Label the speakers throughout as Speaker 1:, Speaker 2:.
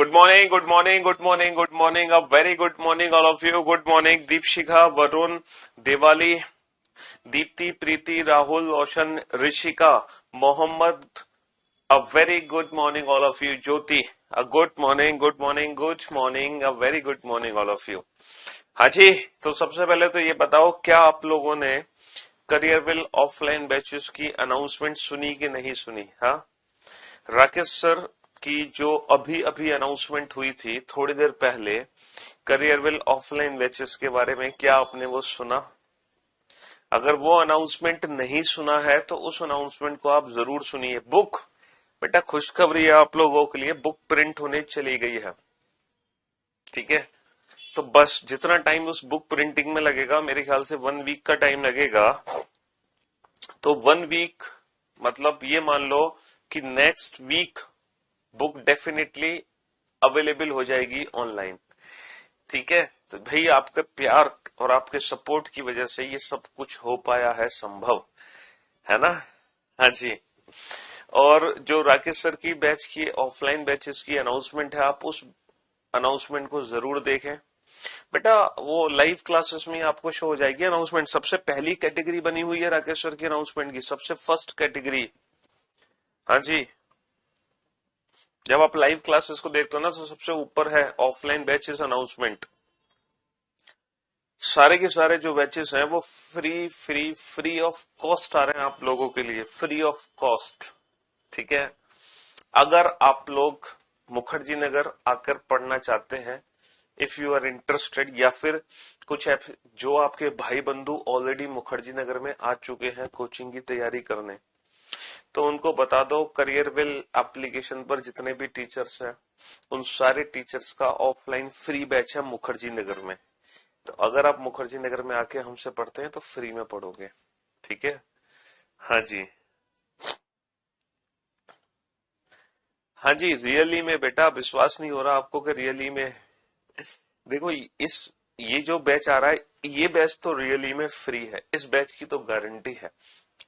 Speaker 1: Good morning, good morning, good morning, good morning. A very good morning, all of you. Good morning, Deepshikha, Varun, Diwali, Deepti, Preeti, Rahul, Oshan, Rishika, Mohammed. A very good morning, all of you. Jyoti, a good morning, good morning, good morning. A very good morning, all of you. हाँ जी, तो सबसे पहले तो ये बताओ, क्या आप लोगों ने करियरविल ऑफलाइन बैचेस की अनाउंसमेंट सुनी कि नहीं सुनी? हाँ, राकेश सर की जो अभी अभी अनाउंसमेंट हुई थी थोड़ी देर पहले करियरविल ऑफलाइन बैचेस के बारे में, क्या आपने वो सुना? अगर वो अनाउंसमेंट नहीं सुना है तो उस अनाउंसमेंट को आप जरूर सुनिए। बुक, बेटा खुशखबरी है आप लोगों के लिए, बुक प्रिंट होने चली गई है। ठीक है, तो बस जितना टाइम उस बुक प्रिंटिंग में लगेगा, मेरे ख्याल से 1 वीक का टाइम लगेगा। तो 1 वीक मतलब ये मान लो कि next week book definitely available हो जाएगी ऑनलाइन। ठीक है, तो भाई आपके प्यार और आपके सपोर्ट की वजह से ये सब कुछ हो पाया है संभव, है ना? हाँ जी। और जो राकेश सर की बैच की ऑफलाइन बैचेस की अनाउंसमेंट है, आप उस अनाउंसमेंट को जरूर देखें बेटा। वो लाइव क्लासेस में आपको शो हो जाएगी अनाउंसमेंट। सबसे पहली कैटेगरी बनी हुई है राकेश सर की अनाउंसमेंट की, सबसे फर्स्ट कैटेगरी। हाँ जी, जब आप लाइव क्लासेस को देखते हो ना तो सबसे ऊपर है ऑफलाइन बैचेस अनाउंसमेंट। सारे के सारे जो बैचेस हैं वो free free free of cost आ रहे हैं आप लोगों के लिए, फ्री ऑफ कॉस्ट। ठीक है, अगर आप लोग मुखर्जी नगर आकर पढ़ना चाहते हैं, इफ यू आर इंटरेस्टेड, या फिर कुछ जो आपके भाई बंधु ऑलरेडी मुखर्जी नगर में आ चुके हैं कोचिंग की तैयारी करने, तो उनको बता दो करियरविल एप्लीकेशन पर जितने भी टीचर्स हैं उन सारे टीचर्स का ऑफलाइन फ्री बैच है मुखर्जी नगर में। तो अगर आप मुखर्जी नगर में आके हमसे पढ़ते हैं तो फ्री में पढ़ोगे। ठीक है, हाँ जी, हाँ जी। रियली में बेटा विश्वास नहीं हो रहा आपको कि रियली में, देखो ये जो बैच आ रहा है, ये बैच तो रियली में फ्री है। इस बैच की तो गारंटी है।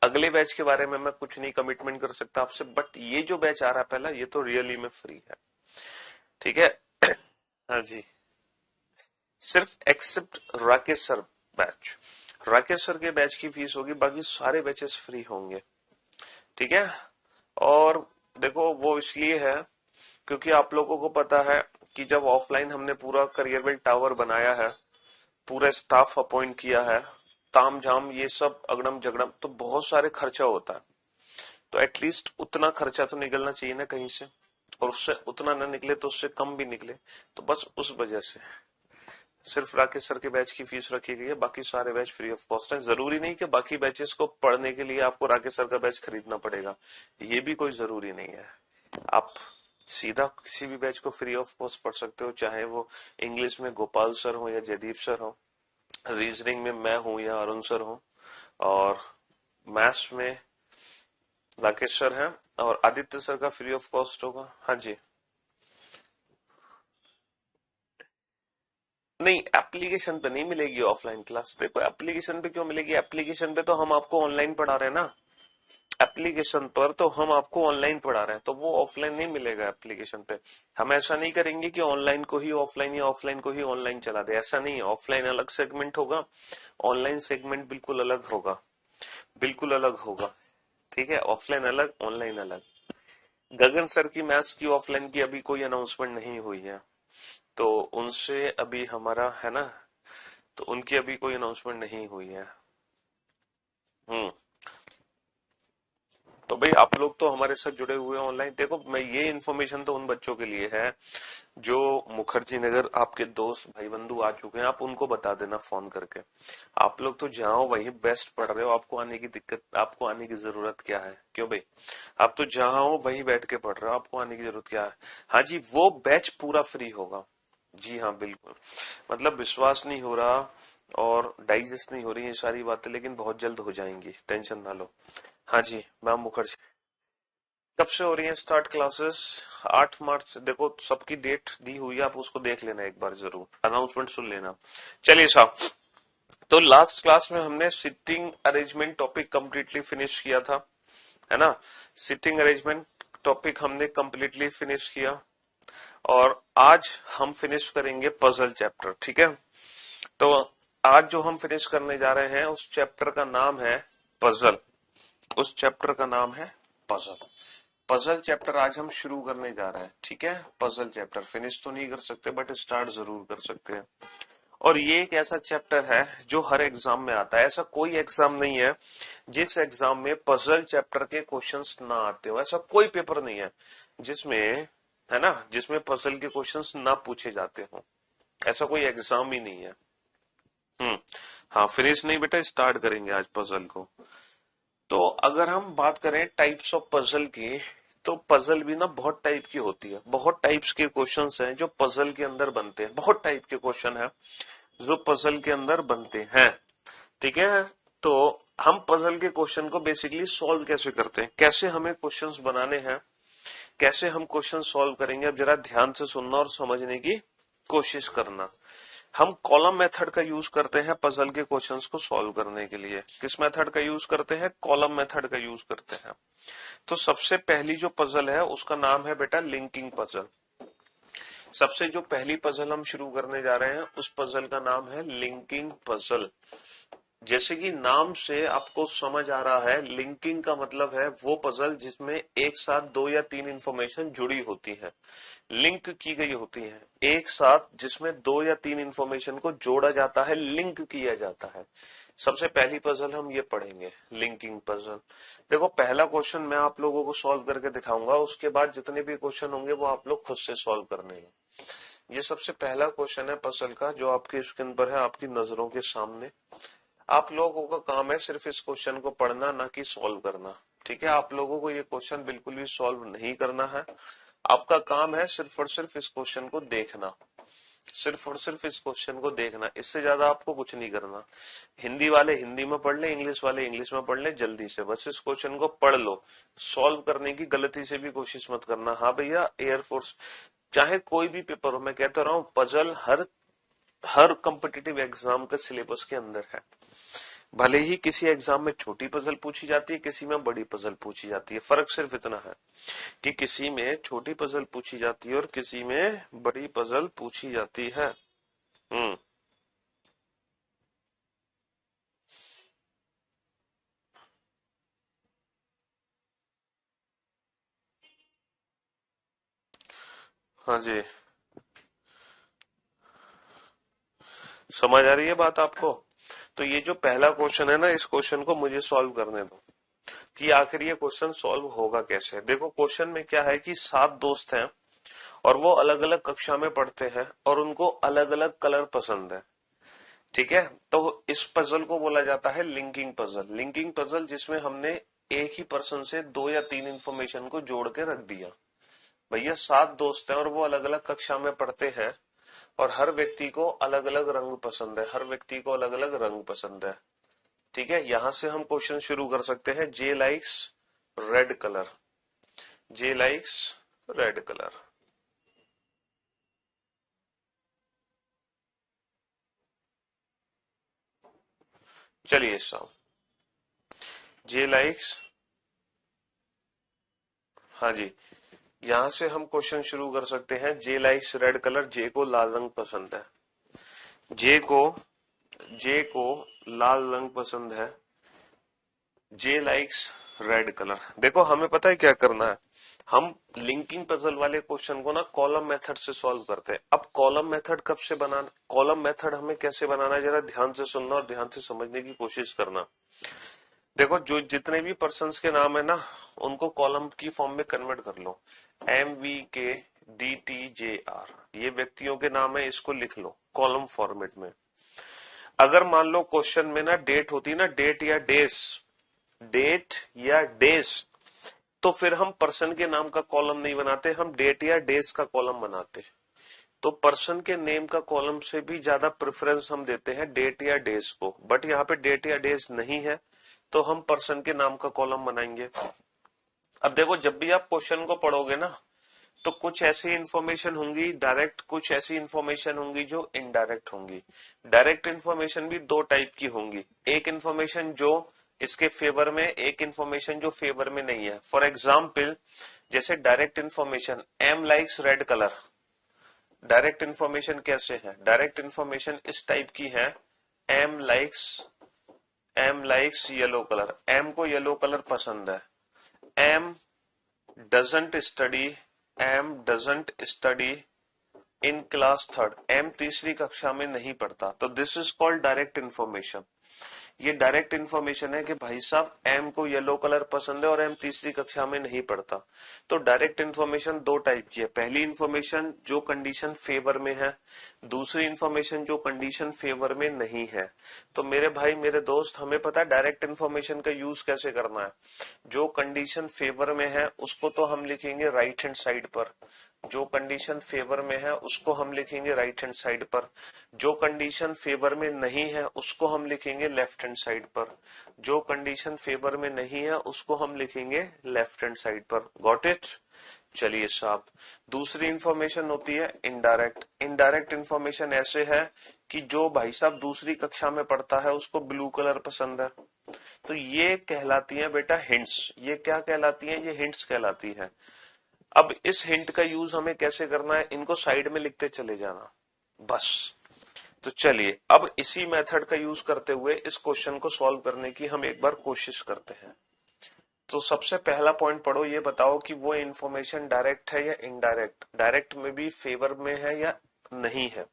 Speaker 1: अगले बैच के बारे में मैं कुछ नहीं कमिटमेंट कर सकता आपसे, बट ये जो बैच आ रहा है पहला, ये तो रियली में फ्री है। ठीक है, हाँ जी। सिर्फ एक्सेप्ट Rakesh sir batch, Rakesh sir के बैच की फीस होगी, बाकी सारे बैचेस फ्री होंगे। ठीक है, और देखो वो इसलिए है क्योंकि आप लोगों को पता है कि जब ऑफलाइन हमने पूरा करियरविल टावर बनाया है, पूरा स्टाफ अपॉइंट किया है, ताम झाम ये सब अगड़म जगड़म, तो बहुत सारे खर्चा होता है। तो एटलीस्ट उतना खर्चा तो निकलना चाहिए ना कहीं से, और उससे उतना ना निकले तो उससे कम भी निकले। तो बस उस वजह से सिर्फ राकेश सर के बैच की फीस रखी गई है, बाकी सारे बैच फ्री ऑफ कॉस्ट है। जरूरी नहीं कि बाकी बैचेस को पढ़ने के लिए आपको राकेश सर का बैच खरीदना पड़ेगा, ये भी कोई जरूरी नहीं है। आप सीधा किसी भी बैच को फ्री ऑफ कॉस्ट पढ़ सकते हो, चाहे वो इंग्लिश में गोपाल सर हो या जयदीप सर हो, रीजनिंग में मैं हूं या अरुण सर हो, और मैथ्स में राकेश सर हैं, और आदित्य सर का फ्री ऑफ कॉस्ट होगा। हाँ जी, नहीं एप्लीकेशन पे नहीं मिलेगी ऑफलाइन क्लास। देखो एप्लीकेशन पे क्यों मिलेगी, एप्लीकेशन पे तो हम आपको ऑनलाइन पढ़ा रहे हैं ना, एप्लीकेशन पर तो हम आपको ऑनलाइन पढ़ा रहे हैं, तो वो ऑफलाइन नहीं मिलेगा एप्लीकेशन पे। हम ऐसा नहीं करेंगे कि ऑनलाइन को ही ऑफलाइन या ऑफलाइन को ही ऑनलाइन चला दे, ऐसा नहीं है। ऑफलाइन अलग सेगमेंट होगा, ऑनलाइन सेगमेंट बिल्कुल अलग होगा, बिल्कुल अलग होगा। ठीक है, ऑफलाइन अलग ऑनलाइन अलग। गगन सर की मैथ्स की ऑफलाइन की अभी कोई अनाउंसमेंट नहीं हुई है, तो उनसे अभी हमारा है ना, तो उनकी अभी कोई अनाउंसमेंट नहीं हुई है। हम्म, तो भाई आप लोग तो हमारे साथ जुड़े हुए हैं ऑनलाइन। देखो मैं ये इन्फॉर्मेशन तो उन बच्चों के लिए है जो मुखर्जी नगर आपके दोस्त भाई बंधु आ चुके हैं, आप उनको बता देना फोन करके। आप लोग तो जहां हो वहीं बेस्ट पढ़ रहे हो, आपको आने की दिक्कत, आपको आने की जरूरत क्या है? क्यों भाई, आप तो जहां हो वहीं बैठ के पढ़ रहे हो, आपको आने की जरूरत क्या है? हाँ जी, वो बैच पूरा फ्री होगा। जी हाँ बिल्कुल, मतलब विश्वास नहीं हो रहा और डाइजेस्ट नहीं हो रही ये सारी बातें, लेकिन बहुत जल्द हो जाएंगी, टेंशन ना लो। हाँ जी मैम मुखर्जी, कब से हो रही है स्टार्ट क्लासेस? 8 मार्च। देखो सबकी डेट दी हुई है, आप उसको देख लेना एक बार जरूर, अनाउंसमेंट सुन लेना। चलिए साहब, तो लास्ट क्लास में हमने sitting arrangement topic completely finish किया था, है ना? सिटिंग अरेंजमेंट टॉपिक हमने कंप्लीटली फिनिश किया, और आज हम फिनिश करेंगे पजल चैप्टर। ठीक है, तो आज जो हम फिनिश करने जा रहे हैं उस चैप्टर का नाम है पजल। उस चैप्टर का नाम है पजल। पजल चैप्टर आज हम शुरू करने जा रहे हैं। ठीक है, पजल चैप्टर फिनिश तो नहीं कर सकते बट स्टार्ट जरूर कर सकते हैं। और ये एक ऐसा चैप्टर है जो हर एग्जाम में आता है। ऐसा कोई एग्जाम नहीं है जिस एग्जाम में पजल चैप्टर के क्वेश्चंस ना आते हो। ऐसा कोई पेपर नहीं है जिसमें, है ना, जिसमें पजल के क्वेश्चंस ना पूछे जाते हो। ऐसा कोई एग्जाम ही नहीं है। हाँ, फिनिश नहीं बेटा, स्टार्ट करेंगे आज पजल को। तो अगर हम बात करें टाइप्स ऑफ पजल की, तो पजल भी ना बहुत टाइप की होती है। बहुत टाइप्स के क्वेश्चंस हैं जो पजल के अंदर बनते हैं। बहुत टाइप के क्वेश्चन है जो पजल के अंदर बनते हैं। ठीक है, तो हम पजल के क्वेश्चन को बेसिकली सॉल्व कैसे करते हैं, कैसे हमें क्वेश्चंस बनाने हैं, कैसे हम क्वेश्चन सॉल्व करेंगे, अब जरा ध्यान से सुनना और समझने की कोशिश करना। हम कॉलम मेथड का यूज करते हैं पजल के क्वेश्चंस को सॉल्व करने के लिए। किस मेथड का यूज करते हैं? कॉलम मेथड का यूज करते हैं। तो सबसे पहली जो पजल है उसका नाम है बेटा लिंकिंग पजल। सबसे जो पहली पजल हम शुरू करने जा रहे हैं उस पजल का नाम है लिंकिंग पजल। जैसे कि नाम से आपको समझ आ रहा है, लिंकिंग का मतलब है वो पजल जिसमें एक साथ 2 या 3 इंफॉर्मेशन जुड़ी होती है, लिंक की गई होती है। एक साथ जिसमें 2 या 3 इंफॉर्मेशन को जोड़ा जाता है, लिंक किया जाता है। सबसे पहली पजल हम ये पढ़ेंगे, लिंकिंग पजल। देखो, पहला क्वेश्चन मैं आप लोगों को सॉल्व करके दिखाऊंगा, उसके बाद जितने भी क्वेश्चन होंगे वो आप लोग खुद से सॉल्व करने हैं। ये सबसे पहला क्वेश्चन है पजल का जो आपके स्क्रीन पर है, आपकी नजरों के सामने। आप लोगों का काम है सिर्फ इस क्वेश्चन को पढ़ना, ना कि सॉल्व करना। ठीक है, आप लोगों को ये क्वेश्चन बिल्कुल भी सॉल्व नहीं करना है। आपका काम है सिर्फ और सिर्फ इस क्वेश्चन को देखना, सिर्फ और सिर्फ इस क्वेश्चन को देखना। इससे ज्यादा आपको कुछ नहीं करना। हिंदी वाले हिंदी में पढ़ ले, इंग्लिश वाले इंग्लिश में पढ़ ले, जल्दी से बस इस क्वेश्चन को पढ़ लो। सॉल्व करने की गलती से भी कोशिश मत करना। हाँ भैया, एयरफोर्स चाहे कोई भी पेपर हो, मैं कहता रहा हूँ पजल हर कॉम्पिटिटिव एग्जाम के सिलेबस के अंदर है। भले ही किसी एग्जाम में छोटी पजल पूछी जाती है, किसी में बड़ी पजल पूछी जाती है। फर्क सिर्फ इतना है कि किसी में छोटी पजल पूछी जाती है और किसी में बड़ी पजल पूछी जाती है। हाँ जी, समझ आ रही है बात आपको? तो ये जो पहला क्वेश्चन है ना, इस क्वेश्चन को मुझे सॉल्व करने दो कि आखिर ये क्वेश्चन सॉल्व होगा कैसे। देखो, क्वेश्चन में क्या है कि 7 दोस्त हैं और वो अलग अलग कक्षा में पढ़ते हैं और उनको अलग अलग कलर पसंद है। ठीक है, तो इस पजल को बोला जाता है लिंकिंग पजल। लिंकिंग पजल जिसमें हमने एक ही पर्सन से 2 या 3 इंफॉर्मेशन को जोड़ के रख दिया। भैया 7 दोस्त हैं और वो अलग अलग कक्षा में पढ़ते हैं और हर व्यक्ति को अलग अलग रंग पसंद है, हर व्यक्ति को अलग अलग रंग पसंद है। ठीक है, यहां से हम क्वेश्चन शुरू कर सकते हैं। जे लाइक्स रेड कलर, जे लाइक्स रेड कलर। चलिए साहब, जे लाइक्स, हाँ जी, यहां से हम क्वेश्चन शुरू कर सकते हैं। जे लाइक्स रेड कलर, जे को लाल रंग पसंद है, जे को लाल रंग पसंद है। J likes red colour. देखो, हमें पता है क्या करना है। हम लिंकिंग पजल वाले क्वेश्चन को ना कॉलम मेथड से सॉल्व करते हैं। अब कॉलम मेथड कब से बनाना, कॉलम मेथड हमें कैसे बनाना है, जरा ध्यान से सुनना और ध्यान से समझने की कोशिश करना। देखो, जो जितने भी पर्सन्स के नाम है ना, उनको कॉलम की फॉर्म में कन्वर्ट कर लो। MVK DTJR, ये व्यक्तियों के नाम है, इसको लिख लो कॉलम फॉर्मेट में। अगर मान लो क्वेश्चन में ना डेट होती ना, डेट या डेज, तो फिर हम पर्सन के नाम का कॉलम नहीं बनाते, हम डेट या डेज का कॉलम बनाते। तो पर्सन के नेम का कॉलम से भी ज्यादा प्रेफरेंस हम देते हैं डेट या डेज को। बट यहाँ पे डेट या डेज नहीं है तो हम पर्सन के नाम का कॉलम बनाएंगे। अब देखो, जब भी आप क्वेश्चन को पढ़ोगे ना, तो कुछ ऐसी इंफॉर्मेशन होंगी डायरेक्ट, कुछ ऐसी इंफॉर्मेशन होंगी जो इनडायरेक्ट होंगी। डायरेक्ट इंफॉर्मेशन भी 2 टाइप की होंगी, एक इंफॉर्मेशन जो इसके फेवर में, एक इंफॉर्मेशन जो फेवर में नहीं है। फॉर एग्जाम्पल, जैसे direct information, M likes red colour, direct information कैसे है? डायरेक्ट इंफॉर्मेशन इस टाइप की है, M likes yellow colour, M को येलो कलर पसंद है, M doesn't study in class third, M तीसरी कक्षा में नहीं पढ़ता, तो this is called direct information. ये डायरेक्ट इंफॉर्मेशन है कि भाई साहब एम को येलो कलर पसंद है और एम तीसरी कक्षा में नहीं पढ़ता। तो डायरेक्ट इंफॉर्मेशन दो टाइप की है, पहली इंफॉर्मेशन जो कंडीशन फेवर में है, दूसरी इंफॉर्मेशन जो कंडीशन फेवर में नहीं है। तो मेरे भाई मेरे दोस्त, हमें पता है डायरेक्ट इंफॉर्मेशन का यूज कैसे करना है। जो कंडीशन फेवर में है उसको तो हम लिखेंगे राइट हैंड साइड पर, जो कंडीशन फेवर में है उसको हम लिखेंगे राइट हैंड साइड पर, जो कंडीशन फेवर में नहीं है उसको हम लिखेंगे लेफ्ट हैंड साइड पर, जो कंडीशन फेवर में नहीं है उसको हम लिखेंगे लेफ्ट हैंड साइड पर। Got it? चलिए साहब, दूसरी इंफॉर्मेशन होती है इनडायरेक्ट। इनडायरेक्ट इंफॉर्मेशन ऐसे है कि जो भाई साहब दूसरी कक्षा में पढ़ता है उसको ब्लू कलर पसंद है, तो ये कहलाती है बेटा हिंट्स। ये क्या कहलाती है? ये हिंट्स कहलाती है। अब इस हिंट का यूज हमें कैसे करना है, इनको साइड में लिखते चले जाना बस। तो चलिए अब इसी मेथड का यूज करते हुए इस क्वेश्चन को सॉल्व करने की हम एक बार कोशिश करते हैं। तो सबसे पहला पॉइंट पढ़ो, ये बताओ कि वो इंफॉर्मेशन डायरेक्ट है या इनडायरेक्ट, डायरेक्ट में भी फेवर में है या नहीं है।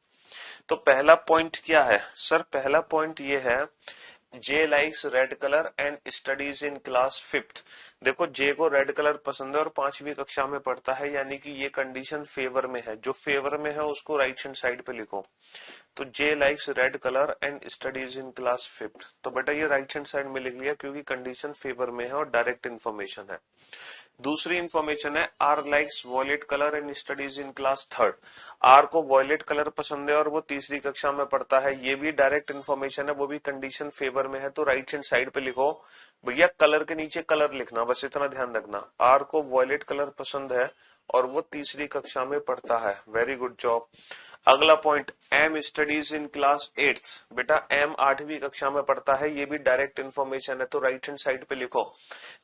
Speaker 1: तो पहला पॉइंट क्या है सर? पहला पॉइंट ये है, J likes red colour and studies in class fifth. देखो जे को रेड कलर पसंद है और 5वीं कक्षा में पढ़ता है, यानी कि ये कंडीशन फेवर में है। जो फेवर में है उसको राइट हैंड साइड पे लिखो। तो J likes red colour and studies in class fifth, तो बेटा ये राइट हैंड साइड में लिख लिया क्योंकि कंडीशन फेवर में है और डायरेक्ट इन्फॉर्मेशन है। दूसरी इंफॉर्मेशन है R likes violet colour and studies in class third. R को वॉयलेट कलर पसंद है और वो तीसरी कक्षा में पढ़ता है, ये भी डायरेक्ट इन्फॉर्मेशन है, वो भी कंडीशन फेवर में है। तो राइट हैंड साइड पे लिखो भैया, कलर के नीचे कलर लिखना, बस इतना ध्यान रखना। आर को वॉयलेट कलर पसंद है और वो तीसरी कक्षा में पढ़ता है। Very good job. अगला point, M studies in class 8th। बेटा एम 8वीं कक्षा में पढ़ता है, ये भी डायरेक्ट इन्फॉर्मेशन है, तो राइट हैंड साइड पे लिखो।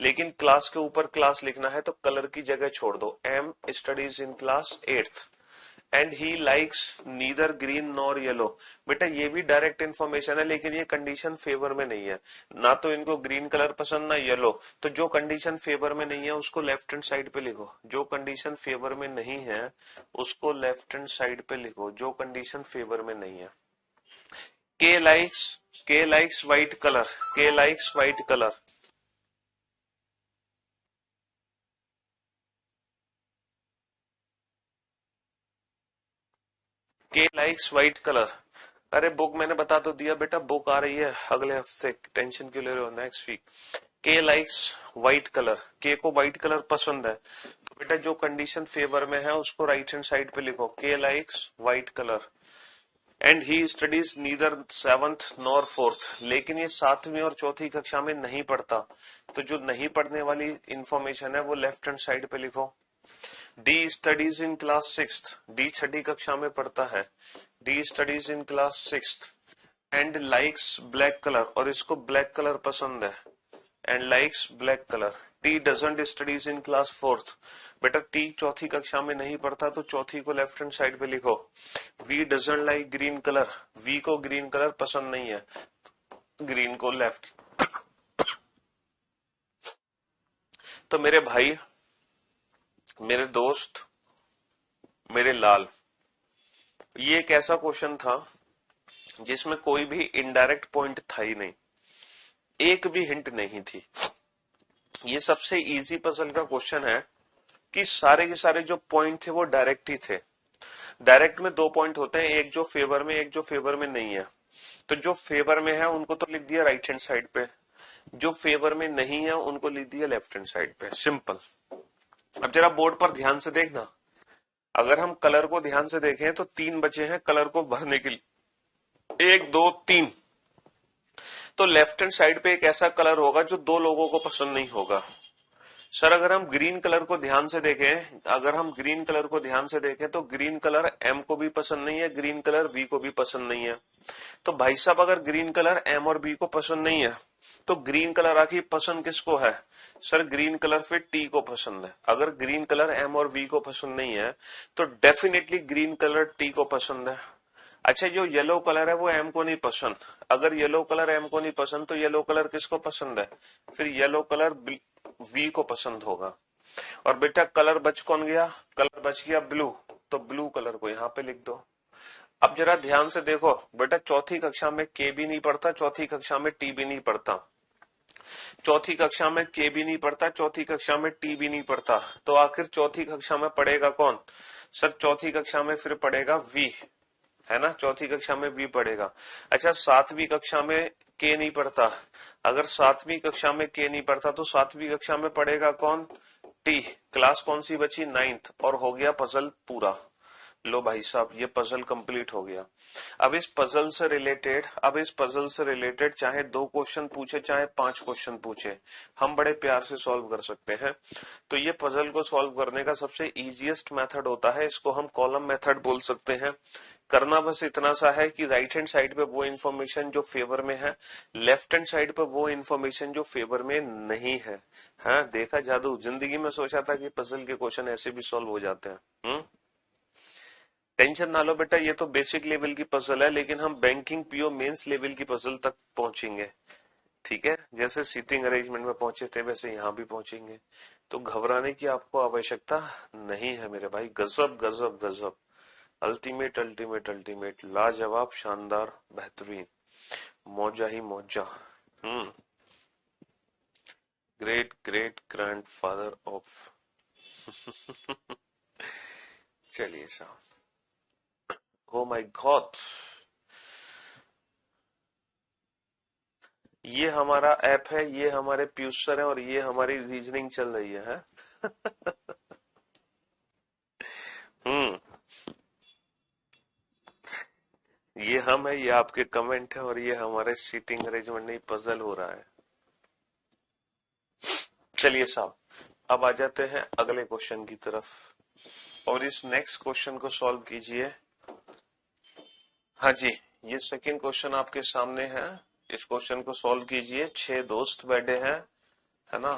Speaker 1: लेकिन क्लास के ऊपर क्लास लिखना है तो कलर की जगह छोड़ दो। M studies in class 8th and he likes neither green nor yellow. बेटा ये भी डायरेक्ट इन्फॉर्मेशन है, लेकिन ये कंडीशन फेवर में नहीं है, ना तो इनको ग्रीन कलर पसंद ना येलो। तो जो कंडीशन फेवर में नहीं है उसको लेफ्ट हैंड साइड पे लिखो। जो कंडीशन फेवर में नहीं है उसको लेफ्ट हैंड साइड पे लिखो, जो कंडीशन फेवर में नहीं है। के लाइक्स व्हाइट कलर, के लाइक्स व्हाइट कलर। के लाइक्स व्हाइट कलर। अरे बुक मैंने बता तो दिया बेटा, बुक आ रही है अगले हफ्ते, टेंशन क्यों ले रहे हो, नेक्स्ट वीक। के लाइक्स व्हाइट कलर, के को व्हाइट कलर पसंद है, तो बेटा जो कंडीशन फेवर में है उसको राइट हैंड साइड पे लिखो, के likes white colour. And he studies neither 7th nor 4th, लेकिन ये 7वीं और 4थी कक्षा में नहीं पढ़ता, तो जो नहीं पढ़ने वाली इंफॉर्मेशन है वो लेफ्ट हैंड साइड पे लिखो। D studies in class 6th, D 6ठी कक्षा में पढ़ता है, D studies in class 6th and likes black colour, और इसको ब्लैक कलर पसंद है, and likes black colour. T doesn't studies in class 4th, बेटा टी 4थी कक्षा में नहीं पढ़ता, तो चौथी को लेफ्ट हैंड साइड पे लिखो। V doesn't like green colour, V को ग्रीन कलर पसंद नहीं है, ग्रीन को लेफ्ट। तो मेरे भाई मेरे दोस्त मेरे लाल, ये एक ऐसा क्वेश्चन था जिसमें कोई भी इनडायरेक्ट पॉइंट था ही नहीं, एक भी हिंट नहीं थी। ये सबसे इजी पजल का क्वेश्चन है कि सारे के सारे जो पॉइंट थे वो डायरेक्ट ही थे। डायरेक्ट में दो पॉइंट होते हैं, एक जो फेवर में, एक जो फेवर में नहीं है। तो जो फेवर में है उनको तो लिख दिया राइट हैंड साइड पे, जो फेवर में नहीं है उनको लिख दिया लेफ्ट हैंड साइड पे, सिंपल। अब जरा बोर्ड पर ध्यान से देखना, अगर हम कलर को ध्यान से देखें तो 3 बचे हैं कलर को भरने के लिए, 1 2 3। तो लेफ्ट हैंड साइड पे एक ऐसा कलर होगा जो 2 लोगों को पसंद नहीं होगा। सर अगर हम ग्रीन कलर को ध्यान से देखें, अगर हम ग्रीन कलर को ध्यान से देखें तो ग्रीन कलर एम को भी पसंद नहीं है, ग्रीन कलर वी को भी पसंद नहीं है। तो भाई साहब अगर ग्रीन कलर एम और बी को पसंद नहीं है तो ग्रीन कलर आखिर पसंद किसको है? सर ग्रीन कलर फिर टी को पसंद है। अगर ग्रीन कलर एम और वी को पसंद नहीं है तो डेफिनेटली ग्रीन कलर टी को पसंद है। अच्छा, जो येलो कलर है वो एम को नहीं पसंद। अगर येलो कलर एम को नहीं पसंद तो येलो कलर किसको पसंद है? फिर येलो कलर वी को पसंद होगा। और बेटा कलर बच कौन गया? कलर बच गया ब्लू, तो ब्लू कलर को यहाँ पे लिख दो। अब जरा ध्यान से देखो बेटा, चौथी कक्षा में के भी नहीं पढ़ता, चौथी कक्षा में टी भी नहीं पढ़ता, चौथी कक्षा में के भी नहीं पढ़ता, चौथी कक्षा में टी भी नहीं पढ़ता, तो आखिर चौथी कक्षा में पढ़ेगा कौन? सर चौथी कक्षा में फिर पढ़ेगा वी, है ना, चौथी कक्षा में वी पढ़ेगा। अच्छा, सातवीं कक्षा में के नहीं पढ़ता, अगर सातवीं कक्षा में के नहीं पढ़ता तो सातवीं कक्षा में पढ़ेगा कौन? टी। क्लास कौन सी बची? 9th, और हो गया पजल पूरा। लो भाई साहब, ये पजल कंप्लीट हो गया। अब इस पजल से रिलेटेड चाहे 2 क्वेश्चन पूछे चाहे 5 क्वेश्चन पूछे, हम बड़े प्यार से सॉल्व कर सकते हैं। तो ये पजल को सॉल्व करने का सबसे इजीएस्ट मेथड होता है, इसको हम कॉलम मेथड बोल सकते हैं। करना बस इतना सा है कि राइट हैंड साइड पे वो इन्फॉर्मेशन जो फेवर में है, लेफ्ट हैंड साइड पे वो इन्फॉर्मेशन जो फेवर में नहीं है। हाँ, देखा जादू, जिंदगी में सोचा था कि पजल के क्वेश्चन ऐसे भी सॉल्व हो जाते हैं। टेंशन ना लो बेटा, ये तो बेसिक लेवल की पजल है, लेकिन हम बैंकिंग पीओ मेंस लेवल की पजल तक पहुंचेंगे। ठीक है, जैसे सीटिंग अरेंजमेंट में पहुंचे थे वैसे यहाँ भी पहुंचेंगे, तो घबराने की आपको आवश्यकता नहीं है मेरे भाई। गजब गजब गजब, अल्टीमेट अल्टीमेट अल्टीमेट, लाजवाब, शानदार, बेहतरीन, मौजा ही मौजा। ग्रेट ग्रेट ग्रैंडफादर ऑफ चलिए साहब, ओ माय गॉड, ये हमारा ऐप है, ये हमारे पीयूष सर है, और ये हमारी रीजनिंग चल रही है? हम्म, ये हम है, ये आपके कमेंट है, और ये हमारे सीटिंग अरेंजमेंट नहीं, पजल हो रहा है। चलिए साहब, अब आ जाते हैं अगले क्वेश्चन की तरफ, और इस नेक्स्ट क्वेश्चन को सॉल्व कीजिए। हाँ जी, ये सेकंड क्वेश्चन आपके सामने है, इस क्वेश्चन को सॉल्व कीजिए। 6 दोस्त बैठे हैं, है ना,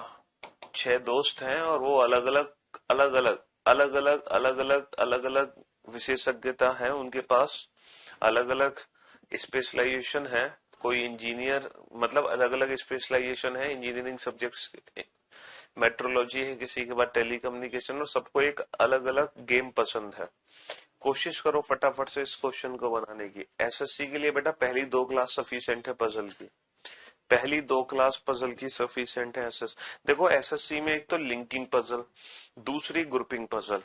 Speaker 1: 6 दोस्त हैं, और वो अलग अलग अलग अलग अलग अलग अलग अलग अलग अलग विशेषज्ञता है उनके पास, अलग अलग स्पेशलाइजेशन है। कोई इंजीनियर, मतलब अलग अलग स्पेशलाइजेशन है, इंजीनियरिंग सब्जेक्ट्स, मेट्रोलॉजी है किसी के बाद, टेलीकम्युनिकेशन, और सबको एक अलग अलग गेम पसंद है। कोशिश करो फटाफट से इस क्वेश्चन को बनाने की। एसएससी के लिए बेटा पहली 2 क्लास सफिशिएंट है पजल की, पहली 2 क्लास पजल की सफिशिएंट है। देखो एसएससी में एक तो लिंकिंग पजल, दूसरी ग्रुपिंग पजल,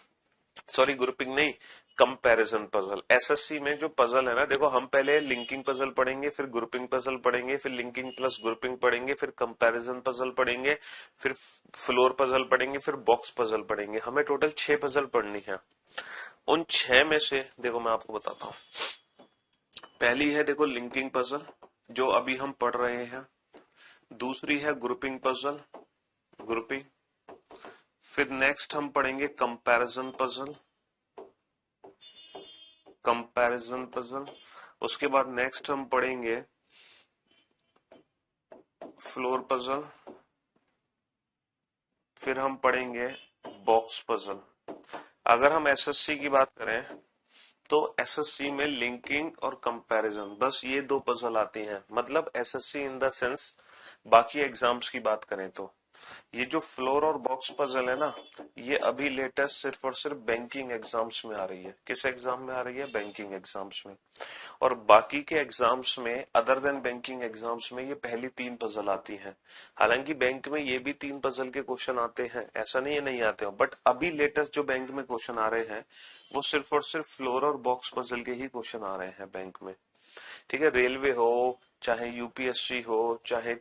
Speaker 1: सॉरी ग्रुपिंग नहीं, कंपैरिजन पजल। एसएससी में जो पजल है ना, देखो हम पहले लिंकिंग पजल पढ़ेंगे, फिर ग्रुपिंग पजल पढ़ेंगे, फिर लिंकिंग प्लस ग्रुपिंग पढ़ेंगे, फिर कंपैरिजन पजल पढ़ेंगे, फिर फ्लोर पजल पढ़ेंगे, फिर बॉक्स पजल पढ़ेंगे। हमें टोटल 6 पजल पढ़नी है। उन 6 में से देखो मैं आपको बताता हूँ, पहली है देखो लिंकिंग पजल, जो अभी हम पढ़ रहे हैं। दूसरी है ग्रुपिंग पजल, ग्रुपिंग। फिर नेक्स्ट हम पढ़ेंगे कंपैरिजन पजल, कंपैरिजन पजल। उसके बाद नेक्स्ट हम पढ़ेंगे फ्लोर पजल, फिर हम पढ़ेंगे बॉक्स पजल। अगर हम एसएससी की बात करें तो एसएससी में लिंकिंग और कंपैरिजन, बस ये 2 पजल आती हैं। मतलब एसएससी इन द सेंस, बाकी एग्जाम्स की बात करें तो ये जो फ्लोर और बॉक्स पजल है ना, ये अभी लेटेस्ट सिर्फ और सिर्फ बैंकिंग एग्जाम्स में आ रही है। किस एग्जाम में आ रही है? बैंकिंग एग्जाम्स में। और बाकी के एग्जाम्स में, अदर देन बैंकिंग एग्जाम्स में, ये पहली 3 पजल आती हैं। हालांकि बैंक में ये भी 3 पजल के क्वेश्चन आते हैं, ऐसा नहीं है नहीं आते हो, बट अभी लेटेस्ट जो बैंक में क्वेश्चन आ रहे हैं वो सिर्फ और सिर्फ फ्लोर और बॉक्स पजल के ही क्वेश्चन आ रहे हैं बैंक में। ठीक है, रेलवे हो, चाहे यूपीएससी हो, चाहे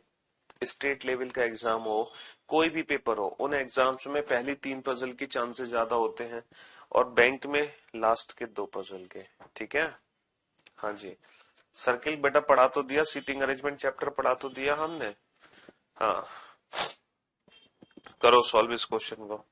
Speaker 1: स्टेट लेवल का एग्जाम हो, कोई भी पेपर हो, उन एग्जाम्स में पहली 3 पजल के चांसेस ज्यादा होते हैं, और बैंक में लास्ट के 2 पजल के। ठीक है, हाँ जी। सर्किल बेटा पढ़ा तो दिया, सीटिंग अरेंजमेंट चैप्टर पढ़ा तो दिया हमने। हाँ, करो सॉल्व इस क्वेश्चन को।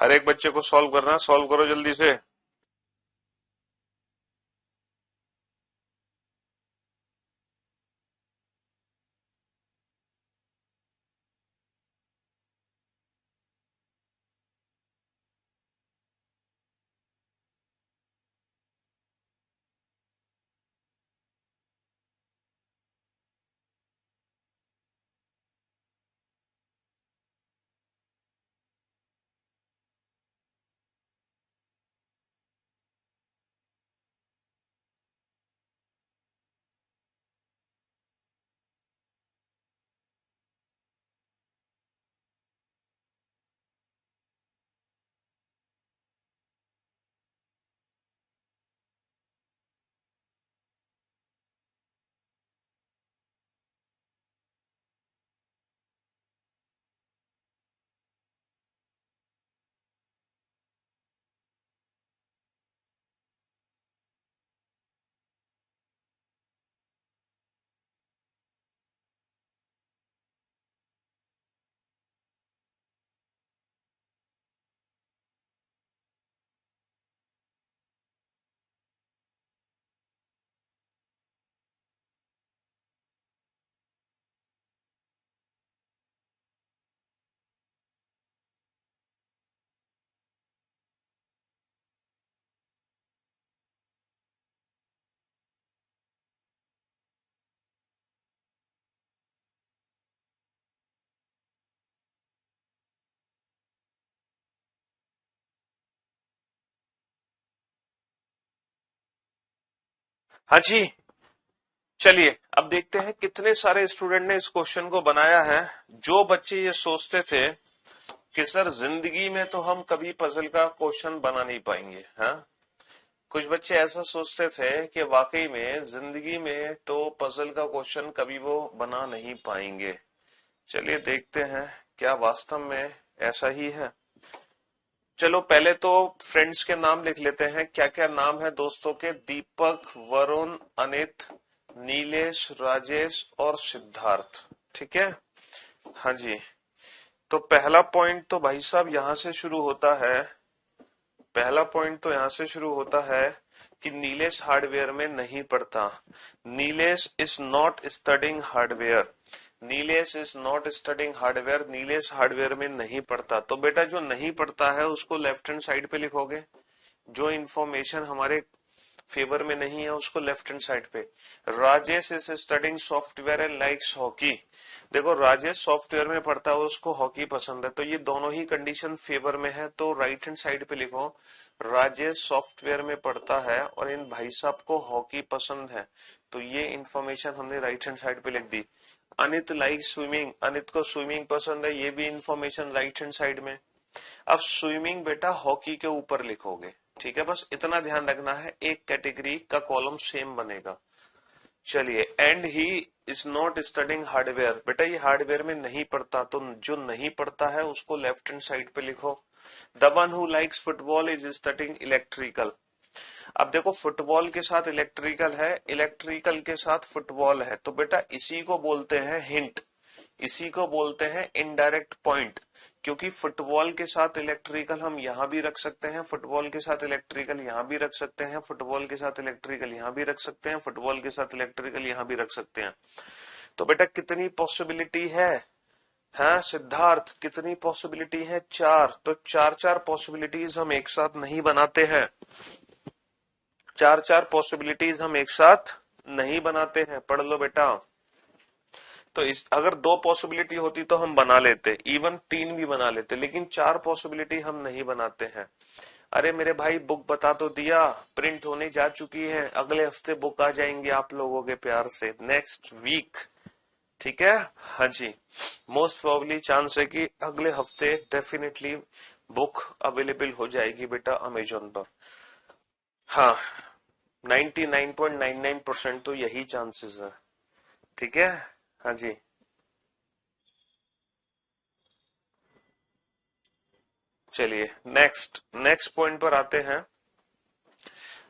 Speaker 1: हर एक बच्चे को सॉल्व करना, सॉल्व करो जल्दी से। हाँ जी, चलिए अब देखते हैं कितने सारे स्टूडेंट ने इस क्वेश्चन को बनाया है। जो बच्चे ये सोचते थे कि सर जिंदगी में तो हम कभी पजल का क्वेश्चन बना नहीं पाएंगे, हाँ, कुछ बच्चे ऐसा सोचते थे कि वाकई में जिंदगी में तो पजल का क्वेश्चन कभी वो बना नहीं पाएंगे। चलिए देखते हैं क्या वास्तव में ऐसा ही है। चलो पहले तो फ्रेंड्स के नाम लिख लेते हैं। क्या क्या नाम है दोस्तों के? दीपक, वरुण, अनित, नीलेश, राजेश और सिद्धार्थ। ठीक है, हाँ जी। तो पहला पॉइंट तो भाई साहब यहां से शुरू होता है, पहला पॉइंट तो यहां से शुरू होता है कि नीलेश हार्डवेयर में नहीं पढ़ता। Nilesh is not studying hardware, Nilesh is not studying hardware, Nilesh hardware में नहीं पढ़ता। तो बेटा जो नहीं पढ़ता है उसको लेफ्ट हैंड साइड पे लिखोगे, जो इंफॉर्मेशन हमारे फेवर में नहीं है उसको लेफ्ट हैंड साइड पे। Rajesh is studying software and likes hockey, देखो राजेश सॉफ्टवेयर में पढ़ता है और उसको हॉकी पसंद है, तो ये दोनों ही कंडीशन फेवर में है, तो राइट हैंड साइड पे लिखो राजेश सॉफ्टवेयर में पढ़ता है और इन भाई साहब को हॉकी पसंद है, तो ये इंफॉर्मेशन हमने राइट हैंड साइड पे लिख दी। अनित लाइक स्विमिंग, अनित को स्विमिंग पसंद है, ये भी इंफॉर्मेशन राइट हैंड साइड में। अब स्विमिंग बेटा हॉकी के ऊपर लिखोगे, ठीक है, बस इतना ध्यान रखना है, एक कैटेगरी का कॉलम सेम बनेगा। चलिए, and he is not studying hardware, बेटा ये हार्डवेयर में नहीं पढ़ता, तो जो नहीं पढ़ता है उसको लेफ्ट हैंड साइड पे लिखो। The one who likes football is studying electrical. अब देखो फुटबॉल के साथ इलेक्ट्रिकल है, इलेक्ट्रिकल के साथ फुटबॉल है, तो बेटा इसी को बोलते हैं हिंट, इसी को बोलते हैं इनडायरेक्ट पॉइंट, क्योंकि फुटबॉल के साथ इलेक्ट्रिकल हम यहां भी रख सकते हैं, फुटबॉल के साथ इलेक्ट्रिकल यहां भी रख सकते हैं, फुटबॉल के साथ इलेक्ट्रिकल यहां भी रख सकते हैं, फुटबॉल के साथ इलेक्ट्रिकल यहां भी रख सकते हैं। तो बेटा कितनी पॉसिबिलिटी है? हाँ सिद्धार्थ, कितनी पॉसिबिलिटी है? 4। तो 4 पॉसिबिलिटीज हम एक साथ नहीं बनाते हैं, 4 पॉसिबिलिटीज हम एक साथ नहीं बनाते हैं, पढ़ लो बेटा। तो इस अगर 2 पॉसिबिलिटी होती तो हम बना लेते, इवन 3 भी बना लेते, लेकिन 4 पॉसिबिलिटी हम नहीं बनाते हैं। अरे मेरे भाई बुक बता तो दिया, प्रिंट होने जा चुकी है, अगले हफ्ते बुक आ जाएंगे आप लोगों के प्यार से, नेक्स्ट वीक, ठीक है, हाँ जी। मोस्ट प्रोबेबली चांस है कि अगले हफ्ते डेफिनेटली बुक अवेलेबल हो जाएगी बेटा अमेजोन पर। हाँ, 99.99% तो यही चांसेस है, ठीक है, हाँ जी। चलिए नेक्स्ट नेक्स्ट पॉइंट पर आते हैं।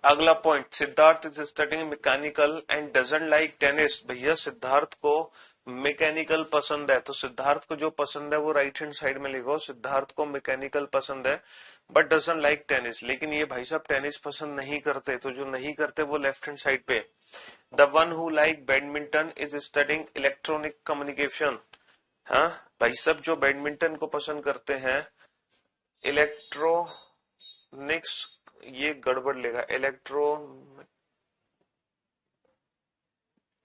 Speaker 1: अगला point, Siddharth is studying mechanical and doesn't like tennis. भैया सिद्धार्थ को मैकेनिकल पसंद है, तो सिद्धार्थ को जो पसंद है वो राइट हैंड साइड में लिखो, सिद्धार्थ को मैकेनिकल पसंद है बट डजंट लाइक टेनिस। लेकिन ये भाई साहब टेनिस पसंद नहीं करते, तो जो नहीं करते वो लेफ्ट हैंड साइड पे। The one who like badminton is studying electronic communication. हाँ भाई साहब, जो बैडमिंटन को पसंद करते हैं, इलेक्ट्रॉनिक्स, ये गड़बड़ लेगा,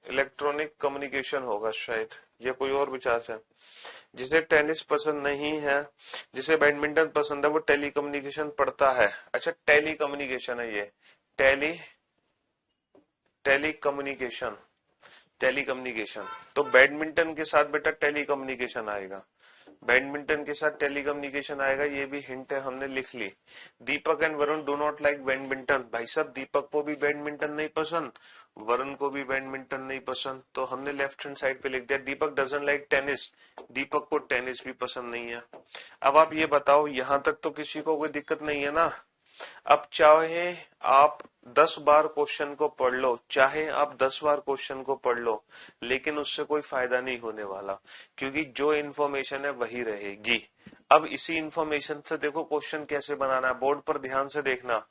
Speaker 1: इलेक्ट्रॉनिक कम्युनिकेशन होगा शायद, ये कोई और विचार है। जिसे टेनिस पसंद नहीं है, जिसे बैडमिंटन पसंद है, वो टेली कम्युनिकेशन पढ़ता है। अच्छा, टेली कम्युनिकेशन है ये, tele telecommunication, telecommunication. तो बैडमिंटन के साथ बेटा टेली कम्युनिकेशन आएगा, बैडमिंटन के साथ टेली कम्युनिकेशन आएगा, ये भी हिंट है, हमने लिख ली। Deepak and Varun do not like badminton. भाई साहब दीपक को भी बैडमिंटन नहीं पसंद, वरुण को भी बैडमिंटन नहीं पसंद, तो हमने लेफ्ट हैंड साइड पे लिख दिया। दीपक डजंट लाइक टेनिस, दीपक को टेनिस भी पसंद नहीं है। अब आप ये बताओ, यहां तक तो किसी को कोई दिक्कत नहीं है ना। अब चाहे आप 10 बार क्वेश्चन को पढ़ लो, चाहे आप 10 बार क्वेश्चन को पढ़ लो, लेकिन उससे कोई फायदा नहीं होने वाला, क्योंकि जो इन्फॉर्मेशन है वही रहेगी। अब इसी इन्फॉर्मेशन से देखो क्वेश्चन कैसे बनाना है, बोर्ड पर ध्यान से देखना।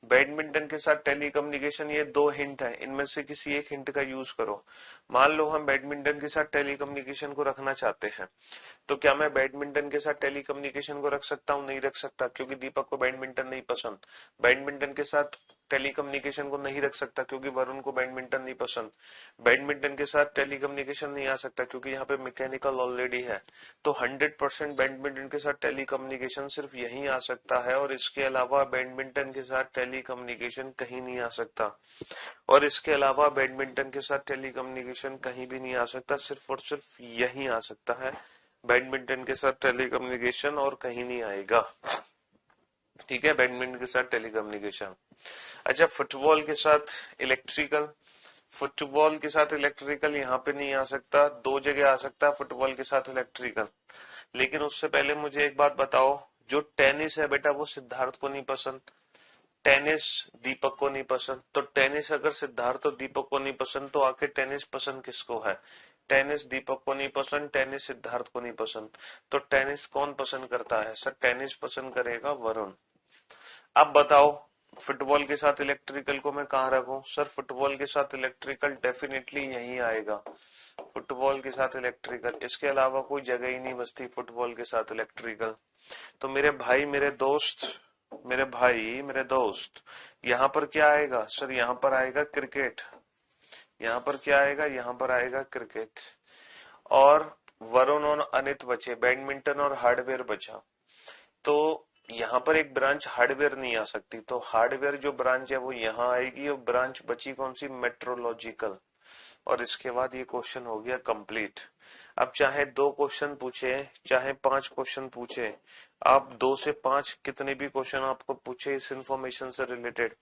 Speaker 1: बैडमिंटन के साथ टेलीकम्युनिकेशन, ये 2 हिंट है, इनमें से किसी एक हिंट का यूज करो। मान लो हम बैडमिंटन के साथ टेलीकम्युनिकेशन को रखना चाहते हैं, तो क्या मैं बैडमिंटन के साथ टेलीकम्युनिकेशन को रख सकता हूँ? नहीं रख सकता, क्योंकि दीपक को बैडमिंटन नहीं पसंद। बैडमिंटन के साथ टेलीकम्युनिकेशन को नहीं रख सकता, क्योंकि वरुण को बैडमिंटन नहीं पसंद। बैडमिंटन के साथ टेलीकम्युनिकेशन नहीं आ सकता, क्योंकि यहाँ पे मैकेनिकल ऑलरेडी है। तो 100% बैडमिंटन के साथ टेलीकम्युनिकेशन सिर्फ यही आ सकता है, और इसके अलावा बैडमिंटन के साथ टेलीकम्युनिकेशन कहीं नहीं आ सकता, और इसके अलावा बैडमिंटन के साथ टेलीकम्युनिकेशन कहीं भी नहीं आ सकता, सिर्फ और सिर्फ यही आ सकता है बैडमिंटन के साथ टेलीकम्युनिकेशन, और कहीं नहीं आएगा। ठीक है, बैडमिंटन के साथ टेलीकम्युनिकेशन। अच्छा, फुटबॉल के साथ इलेक्ट्रिकल, फुटबॉल के साथ इलेक्ट्रिकल यहाँ पे नहीं आ सकता, 2 जगह आ सकता है फुटबॉल के साथ इलेक्ट्रिकल। लेकिन उससे पहले मुझे एक बात बताओ, जो टेनिस है बेटा वो सिद्धार्थ को नहीं पसंद, टेनिस दीपक को नहीं पसंद। तो टेनिस अगर सिद्धार्थ और दीपक को नहीं पसंद, तो आखिर टेनिस पसंद किसको है? टेनिस दीपक को नहीं पसंद, टेनिस सिद्धार्थ को नहीं पसंद, तो टेनिस कौन पसंद करता है? सर टेनिस पसंद करेगा वरुण। अब बताओ, फुटबॉल के साथ इलेक्ट्रिकल को मैं कहाँ रखूं? सर फुटबॉल के साथ इलेक्ट्रिकल डेफिनेटली यही आएगा, फुटबॉल के साथ इलेक्ट्रिकल, इसके अलावा कोई जगह ही नहीं बचती फुटबॉल के साथ इलेक्ट्रिकल। तो मेरे भाई मेरे दोस्त, मेरे भाई मेरे दोस्त, यहाँ पर क्या आएगा? सर यहाँ पर आएगा क्रिकेट। यहाँ पर क्या आएगा? यहाँ पर आएगा क्रिकेट। और वरुण और अनित बचे, बैडमिंटन और हार्डवेयर बचा। तो यहाँ पर एक ब्रांच हार्डवेयर नहीं आ सकती, तो हार्डवेयर जो ब्रांच है वो यहाँ आएगी, और ब्रांच बची कौन सी? मेट्रोलॉजिकल। और इसके बाद ये क्वेश्चन हो गया कंप्लीट। अब चाहे 2 क्वेश्चन पूछे, चाहे 5 क्वेश्चन पूछे, आप 2 से 5 कितने भी क्वेश्चन आपको पूछे इस इंफॉर्मेशन से रिलेटेड,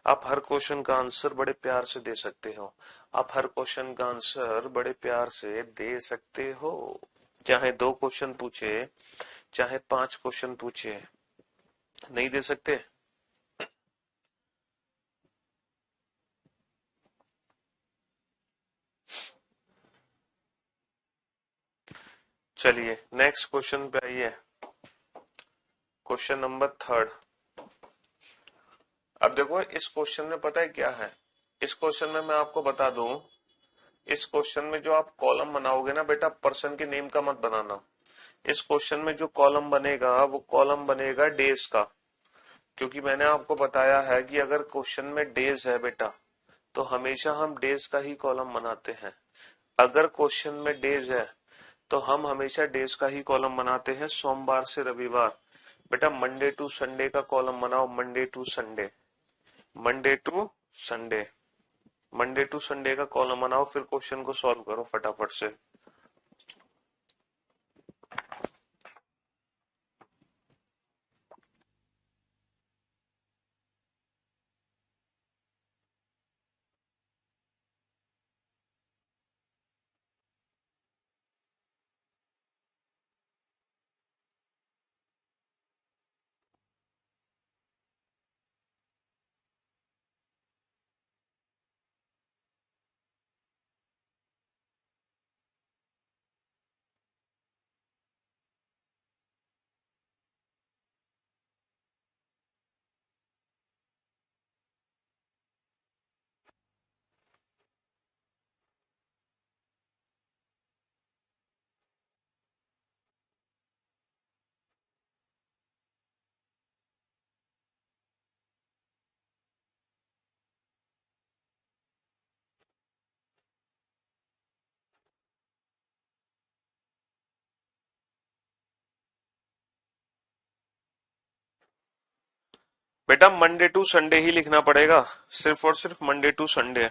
Speaker 1: आप हर क्वेश्चन का आंसर बड़े प्यार से दे सकते हो, आप हर क्वेश्चन का आंसर बड़े प्यार से दे सकते हो। चाहे 2 क्वेश्चन पूछे, चाहे 5 क्वेश्चन पूछे, नहीं दे सकते? चलिए नेक्स्ट क्वेश्चन पे आइए, क्वेश्चन नंबर 3। अब देखो इस क्वेश्चन में पता है क्या है, इस क्वेश्चन में मैं आपको बता दूं, इस क्वेश्चन में जो आप कॉलम बनाओगे ना बेटा, पर्सन के नेम का मत बनाना। इस क्वेश्चन में जो कॉलम बनेगा वो कॉलम बनेगा डेज का, क्योंकि मैंने आपको बताया है कि अगर क्वेश्चन में डेज है बेटा, तो हमेशा हम डेज का ही कॉलम बनाते हैं। अगर क्वेश्चन में डेज है तो हम हमेशा डेज का ही कॉलम बनाते हैं, सोमवार से रविवार। बेटा मंडे टू संडे का कॉलम बनाओ, Monday to Sunday, Monday to Sunday, Monday to Sunday का कॉलम बनाओ, फिर क्वेश्चन को सॉल्व करो फटाफट से। बेटा मंडे टू संडे ही लिखना पड़ेगा, सिर्फ और सिर्फ मंडे टू संडे।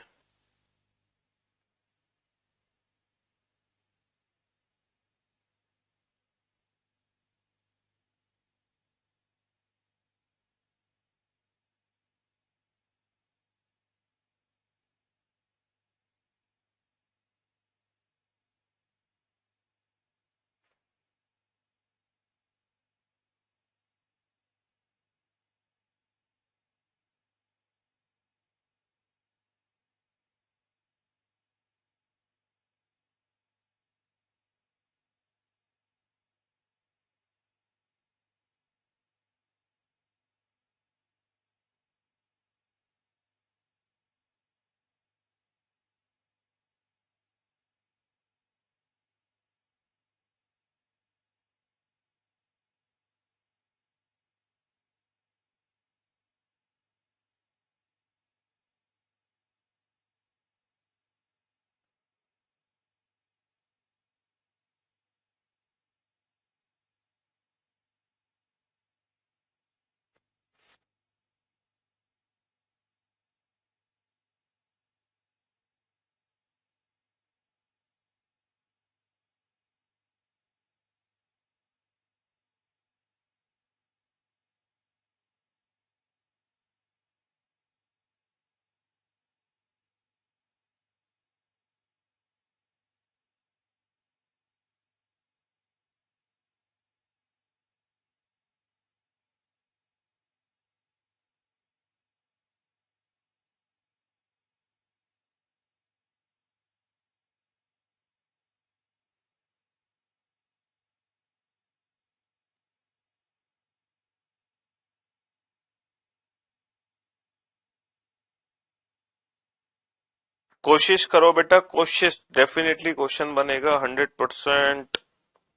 Speaker 1: कोशिश करो बेटा, कोशिश, डेफिनेटली क्वेश्चन बनेगा 100%।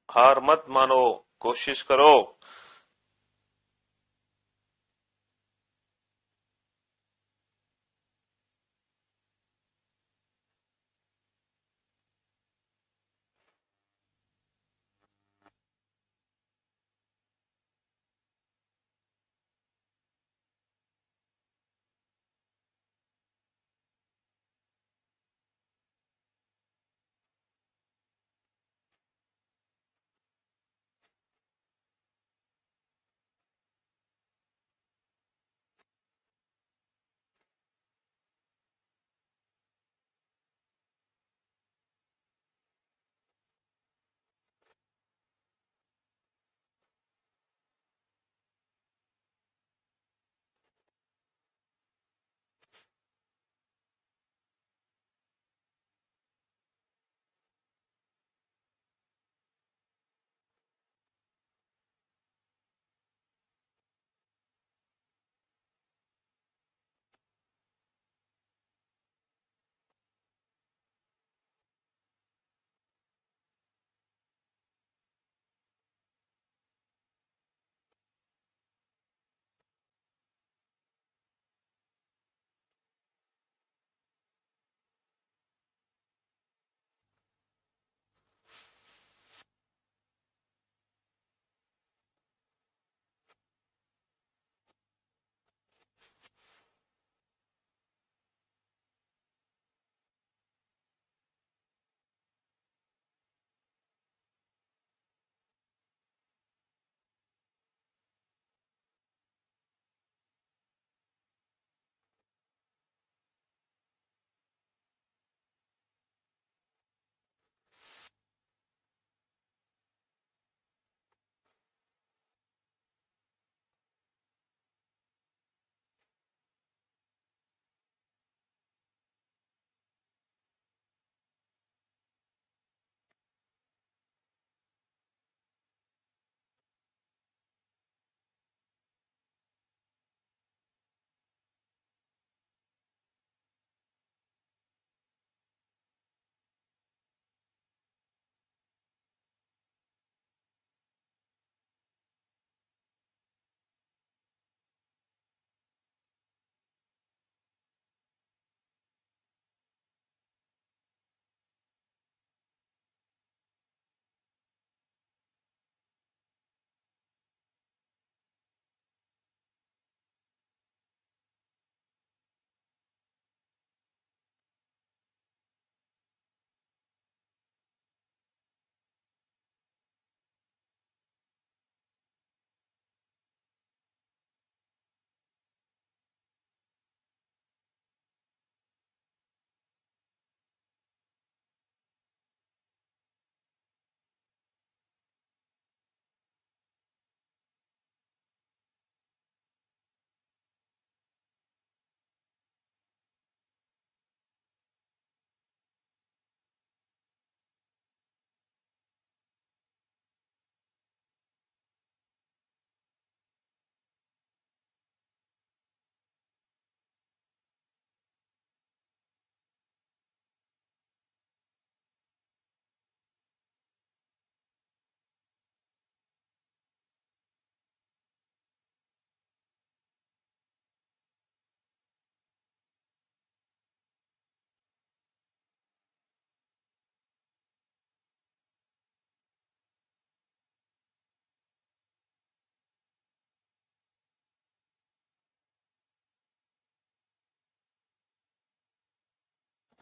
Speaker 1: हार मत मानो, कोशिश करो।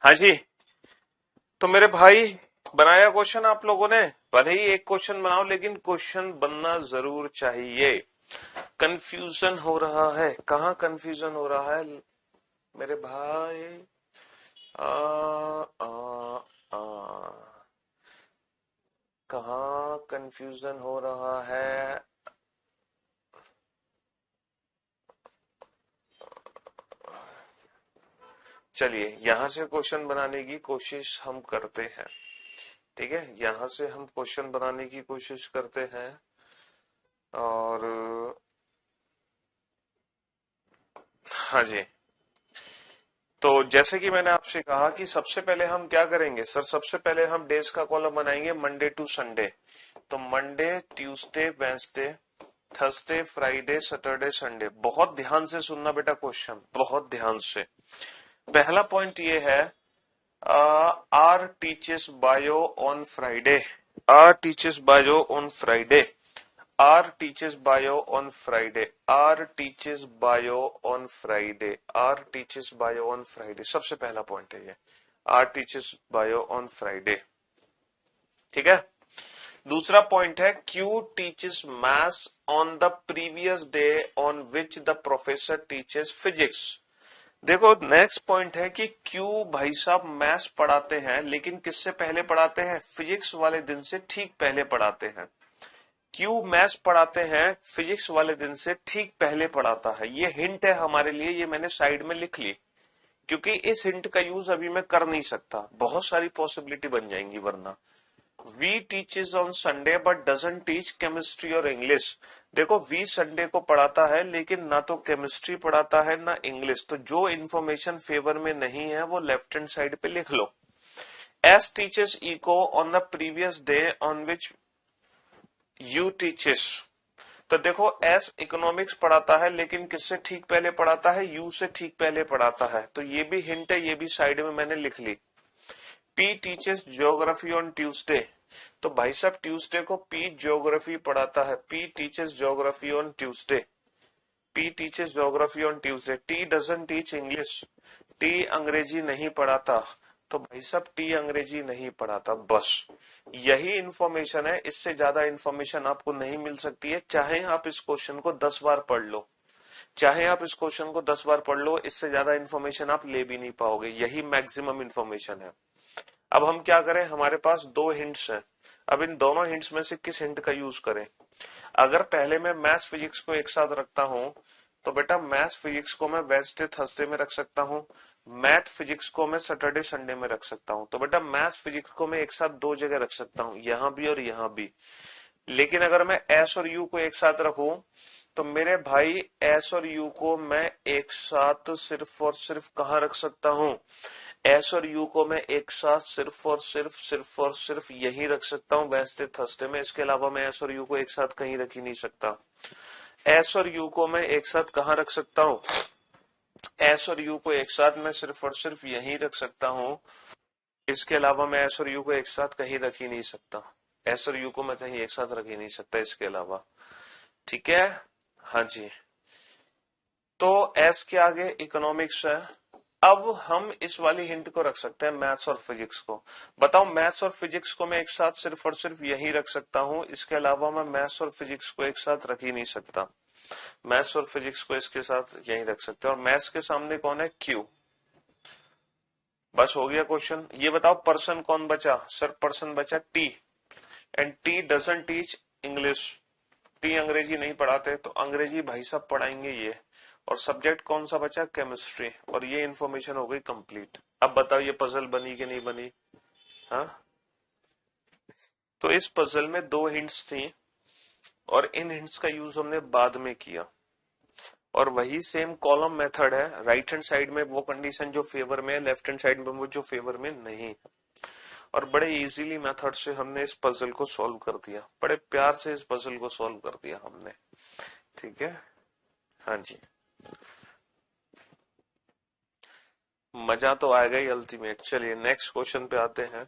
Speaker 1: हाँ जी। तो मेरे भाई, बनाया क्वेश्चन आप लोगों ने? भले ही एक क्वेश्चन बनाओ, लेकिन क्वेश्चन बनना जरूर चाहिए। कंफ्यूजन हो रहा है, कहाँ कंफ्यूजन हो रहा है मेरे भाई? आ, आ, आ, कहाँ कंफ्यूजन हो रहा है? चलिए यहां से क्वेश्चन बनाने की कोशिश हम करते हैं। ठीक है, यहां से हम क्वेश्चन बनाने की कोशिश करते हैं। और हाँ जी, तो जैसे कि मैंने आपसे कहा कि सबसे पहले हम क्या करेंगे सर, सबसे पहले हम डेज का कॉलम बनाएंगे मंडे टू संडे। तो Monday, Tuesday, Wednesday, Thursday, Friday, Saturday, Sunday. बहुत ध्यान से सुनना बेटा क्वेश्चन, बहुत ध्यान से। पहला पॉइंट ये है, R teachers bio on Friday. R teachers bio on Friday. R teachers bio on Friday. R teachers bio on Friday. R teachers bio on Friday. सबसे पहला पॉइंट है ये, R teachers bio on Friday. ठीक है। दूसरा point है, Q teachers maths on the previous day on which the professor teachers physics. देखो next point है कि क्यू भाई साहब मैथ्स पढ़ाते हैं, लेकिन किससे पहले पढ़ाते हैं? फिजिक्स वाले दिन से ठीक पहले पढ़ाते हैं। क्यू मैथ्स पढ़ाते हैं, फिजिक्स वाले दिन से ठीक पहले पढ़ाता है। ये हिंट है हमारे लिए, ये मैंने साइड में लिख ली, क्योंकि इस हिंट का यूज अभी मैं कर नहीं सकता, बहुत सारी पॉसिबिलिटी बन जाएंगी वरना। V teaches on Sunday but doesn't teach chemistry और इंग्लिश। देखो वी संडे को पढ़ाता है, लेकिन ना तो केमिस्ट्री पढ़ाता है ना इंग्लिश। तो जो इन्फॉर्मेशन फेवर में नहीं है वो लेफ्ट हैंड साइड पे लिख लो। S teachers eco on the previous day on which you teachers. तो देखो एस इकोनॉमिक्स पढ़ाता है, लेकिन किससे ठीक पहले पढ़ाता है? यू से ठीक पहले पढ़ाता है। तो ये भी हिंट है, ये भी साइड में मैंने लिख ली। P teachers geography on Tuesday. तो भाई साहब ट्यूसडे को पी ज्योग्राफी पढ़ाता है। P teachers geography on Tuesday. P teachers geography on Tuesday. T doesn't teach English. T अंग्रेजी नहीं पढ़ाता। तो भाई साहब टी अंग्रेजी नहीं पढ़ाता। बस यही इंफॉर्मेशन है, इससे ज्यादा इंफॉर्मेशन आपको नहीं मिल सकती है। चाहे आप इस क्वेश्चन को 10 बार पढ़ लो, चाहे आप इस क्वेश्चन को 10 बार पढ़ लो, इससे ज्यादा इंफॉर्मेशन आप ले भी नहीं पाओगे। यही मैक्सिमम इंफॉर्मेशन है। अब हम क्या करें, हमारे पास दो हिंट्स हैं। अब इन दोनों हिंट्स में से किस हिंट का यूज करें? अगर पहले मैं मैथ्स फिजिक्स को एक साथ रखता हूं, तो बेटा मैथ्स फिजिक्स को मैं वेडनेसडे थर्सडे में रख सकता हूं, मैथ फिजिक्स को मैं सैटरडे संडे में रख सकता हूं। तो बेटा मैथ्स फिजिक्स को मैं एक साथ दो जगह रख सकता हूं, यहां भी और यहां भी। लेकिन अगर मैं एस और यू को एक साथ रखूं, तो मेरे भाई एस और यू को मैं एक साथ सिर्फ और सिर्फ कहां रख सकता हूं? एस और यू को मैं एक साथ सिर्फ और सिर्फ यही रख सकता हूं, वेडनेसडे थर्सडे में। इसके अलावा मैं एस और यू को एक साथ कहीं रख ही नहीं सकता। एस और यू को मैं एक साथ कहां रख सकता हूं? एस और यू को एक साथ मैं सिर्फ और सिर्फ यहीं रख सकता हूं। इसके अलावा मैं एस और यू को एक साथ कहीं रख ही नहीं सकता। एस और यू को मैं कहीं एक साथ रख ही नहीं सकता इसके अलावा। ठीक है, हाँ जी। तो एस के आगे इकोनॉमिक्स है। अब हम इस वाली हिंट को रख सकते हैं, मैथ्स और फिजिक्स को। बताओ मैथ्स और फिजिक्स को मैं एक साथ सिर्फ और सिर्फ यही रख सकता हूं, इसके अलावा मैं मैथ्स और फिजिक्स को एक साथ रख ही नहीं सकता। मैथ्स और फिजिक्स को इसके साथ यही रख सकते हैं। और मैथ्स के सामने कौन है? क्यू। बस हो गया क्वेश्चन। ये बताओ पर्सन कौन बचा? सर पर्सन बचा T, and T doesn't teach English. T अंग्रेजी नहीं पढ़ाते, तो अंग्रेजी भाई साहब पढ़ाएंगे ये। और सब्जेक्ट कौन सा बचा? केमिस्ट्री। और ये इन्फॉर्मेशन हो गई कंप्लीट। अब बताओ ये पजल बनी कि नहीं बनी? हाँ, तो इस पजल में दो हिंट्स थी, और इन हिंट्स का यूज हमने बाद में किया। और वही सेम कॉलम मेथड है, राइट हैंड साइड में वो कंडीशन जो फेवर में है, लेफ्ट हैंड साइड में वो जो फेवर में नहीं। और बड़े इजीली मेथड से हमने इस पजल को सॉल्व कर दिया, बड़े प्यार से इस पजल को सॉल्व कर दिया हमने। ठीक है, हाँ जी, मजा तो आएगा ही अल्टीमेट। चलिए नेक्स्ट क्वेश्चन पे आते हैं।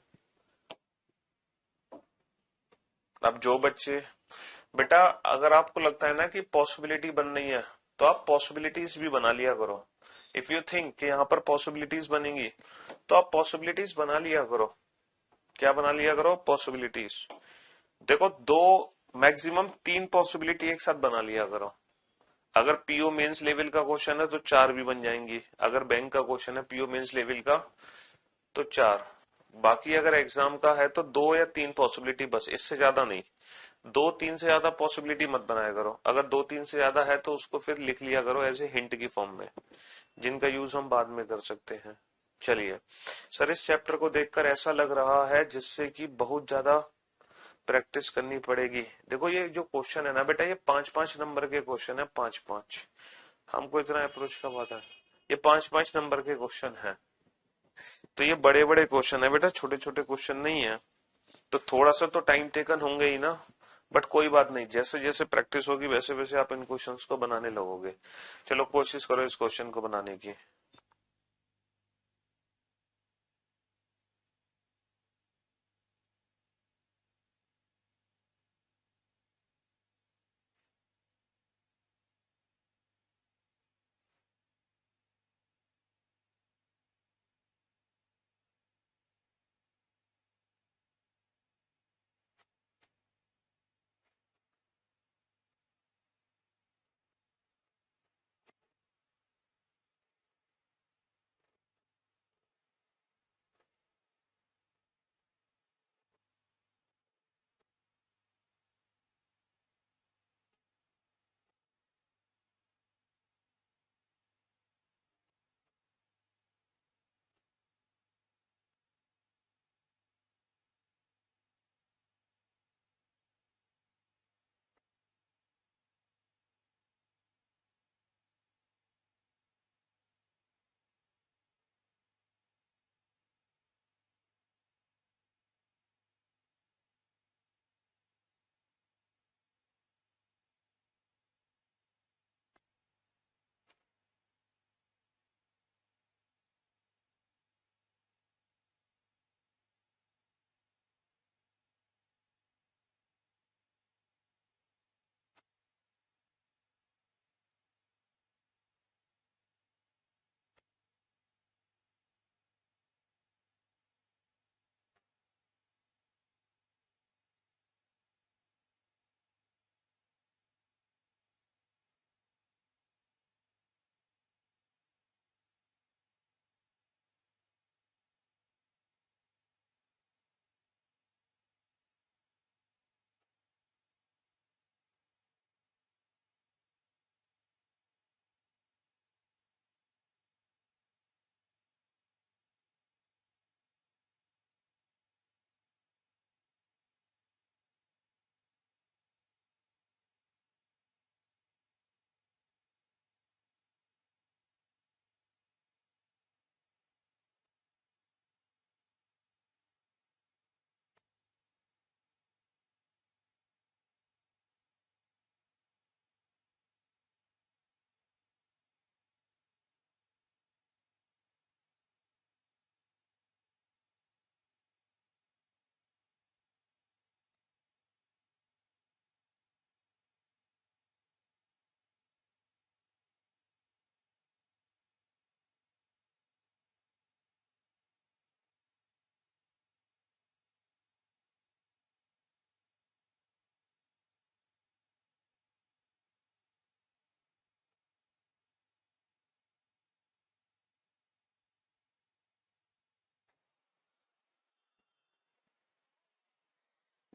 Speaker 1: अब जो बच्चे, बेटा अगर आपको लगता है ना कि पॉसिबिलिटी बन रही है, तो आप पॉसिबिलिटीज भी बना लिया करो। इफ यू थिंक कि यहाँ पर पॉसिबिलिटीज बनेंगी तो आप पॉसिबिलिटीज बना लिया करो। क्या बना लिया करो? पॉसिबिलिटीज। देखो, दो मैक्सिमम तीन पॉसिबिलिटी एक साथ बना लिया करो। अगर पीओ मेंस लेवल का क्वेश्चन है तो चार भी बन जाएंगी। अगर बैंक का क्वेश्चन है पीओ मेंस लेवल का तो चार। बाकी अगर एग्जाम का है तो दो या तीन पॉसिबिलिटी बस, इससे ज्यादा नहीं। दो तीन से ज्यादा पॉसिबिलिटी मत बनाया करो। अगर दो तीन से ज्यादा है तो उसको फिर लिख लिया करो एज ए हिंट की फॉर्म में, जिनका यूज हम बाद में कर सकते हैं। चलिए सर, इस चैप्टर को देखकर ऐसा लग रहा है जिससे कि बहुत ज्यादा प्रैक्टिस करनी पड़ेगी। देखो ये जो क्वेश्चन है ना बेटा, ये 5-5 नंबर के क्वेश्चन है, 5-5। हमको इतना अप्रोच का बात है, ये 5-5 नंबर के क्वेश्चन है। तो ये बड़े बड़े क्वेश्चन है बेटा, छोटे छोटे क्वेश्चन नहीं है। तो थोड़ा सा तो टाइम टेकन होंगे ही ना, बट कोई बात नहीं, जैसे जैसे प्रैक्टिस होगी वैसे वैसे आप इन क्वेश्चंस को बनाने लगोगे। चलो कोशिश करो इस क्वेश्चन को बनाने की।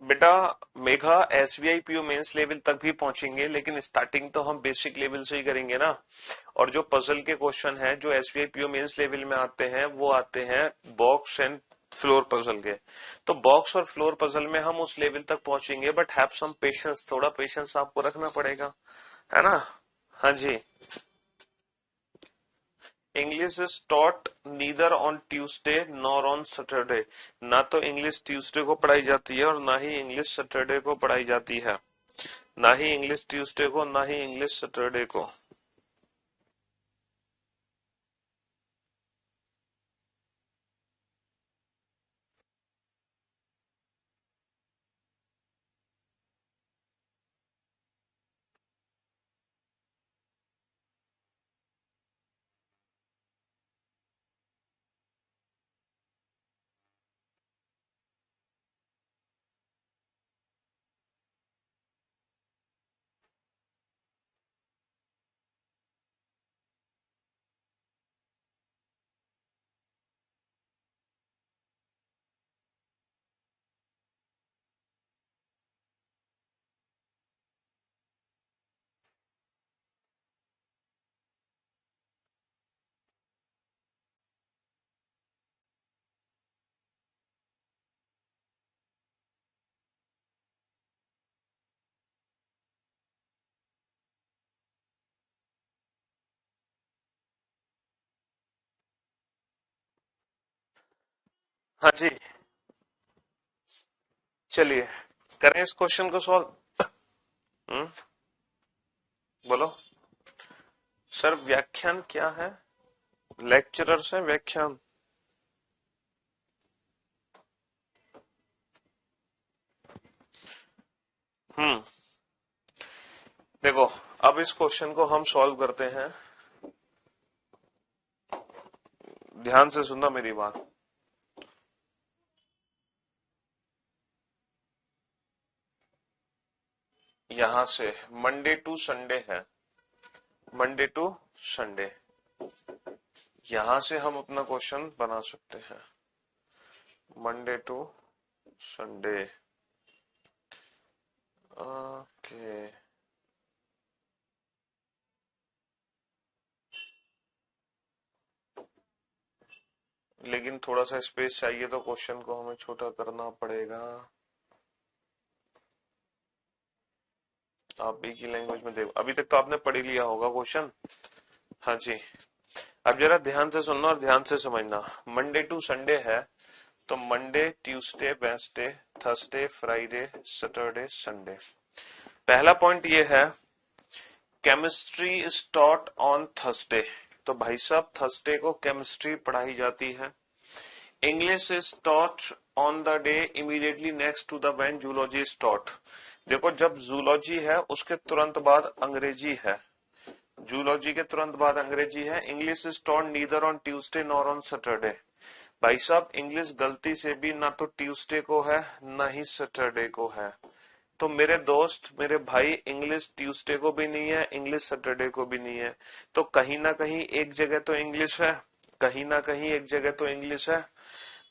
Speaker 1: बेटा Megha, SBI PO mains level तक भी पहुंचेंगे, लेकिन स्टार्टिंग तो हम बेसिक लेवल से ही करेंगे ना। और जो पजल के क्वेश्चन हैं जो एसबीआई पीओ मेंस लेवल में आते हैं वो आते हैं बॉक्स एंड फ्लोर पजल के। तो बॉक्स और फ्लोर पजल में हम उस लेवल तक पहुंचेंगे, बट हैव सम पेशेंस, थोड़ा पेशेंस आपको रखना पड़ेगा, है ना। हाँ जी। English is taught neither on Tuesday nor on Saturday. ना तो इंग्लिश ट्यूसडे को पढ़ाई जाती है और ना ही इंग्लिश सैटरडे को पढ़ाई जाती है। ना ही इंग्लिश ट्यूसडे को, ना ही इंग्लिश सैटरडे को। हाँ जी, चलिए करें इस क्वेश्चन को सॉल्व। हम्म, बोलो। सर व्याख्यान क्या है? लेक्चरर से व्याख्यान। हम्म, देखो, अब इस क्वेश्चन को हम सॉल्व करते हैं। ध्यान से सुनना मेरी बात। यहां से मंडे टू संडे है, मंडे टू संडे, यहां से हम अपना क्वेश्चन बना सकते हैं। Monday to Sunday. ओके, लेकिन थोड़ा सा स्पेस चाहिए तो क्वेश्चन को हमें छोटा करना पड़ेगा। आप भी की लैंग्वेज में देखो, अभी तक तो आपने पढ़ ही लिया होगा क्वेश्चन। हाँ जी, अब जरा ध्यान से सुनना और ध्यान से समझना। मंडे टू संडे है, तो Monday Tuesday Wednesday Thursday Friday Saturday Sunday. पहला पॉइंट ये है, chemistry is taught on Thursday, तो भाई साहब थर्सडे को केमिस्ट्री पढ़ाई जाती है। English is taught on the day immediately next to the when zoology is taught. देखो, जब जूलॉजी है उसके तुरंत बाद अंग्रेजी है, जूलॉजी के तुरंत बाद अंग्रेजी है। English is taught neither on Tuesday nor on Saturday. भाई साहब इंग्लिश गलती से भी ना तो ट्यूसडे को है ना ही सैटरडे को है। तो मेरे दोस्त मेरे भाई, इंग्लिश ट्यूसडे को भी नहीं है, इंग्लिश सैटरडे को भी नहीं है। तो कहीं ना कहीं एक जगह तो इंग्लिश है, कहीं ना कहीं एक जगह तो इंग्लिश है।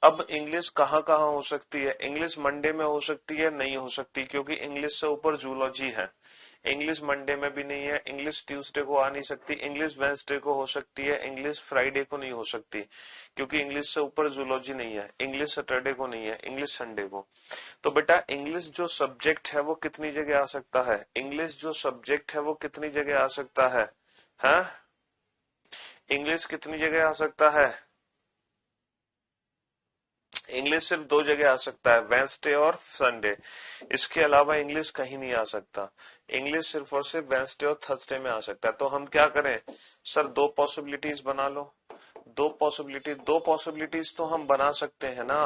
Speaker 1: अब इंग्लिश कहाँ कहाँ हो सकती है? इंग्लिश मंडे में हो सकती है? नहीं हो सकती, क्योंकि इंग्लिश से ऊपर जूलॉजी है। इंग्लिश मंडे में भी नहीं है, इंग्लिश ट्यूसडे को आ नहीं सकती, इंग्लिश वेंसडे को हो सकती है, इंग्लिश फ्राइडे को नहीं हो सकती, क्योंकि इंग्लिश से ऊपर जूलॉजी नहीं है। इंग्लिश सैटरडे को नहीं है, इंग्लिश संडे को। तो बेटा इंग्लिश जो सब्जेक्ट है वो कितनी जगह आ सकता है? इंग्लिश जो सब्जेक्ट है वो कितनी जगह आ सकता है? हाँ, इंग्लिश कितनी जगह आ सकता है? इंग्लिश सिर्फ दो जगह आ सकता है, वेंसडे और संडे। इसके अलावा इंग्लिश कहीं नहीं आ सकता। इंग्लिश सिर्फ और सिर्फ वेंसडे और थर्सडे में आ सकता है। तो हम क्या करें? सर दो पॉसिबिलिटीज बना लो। दो पॉसिबिलिटीज तो हम बना सकते हैं ना,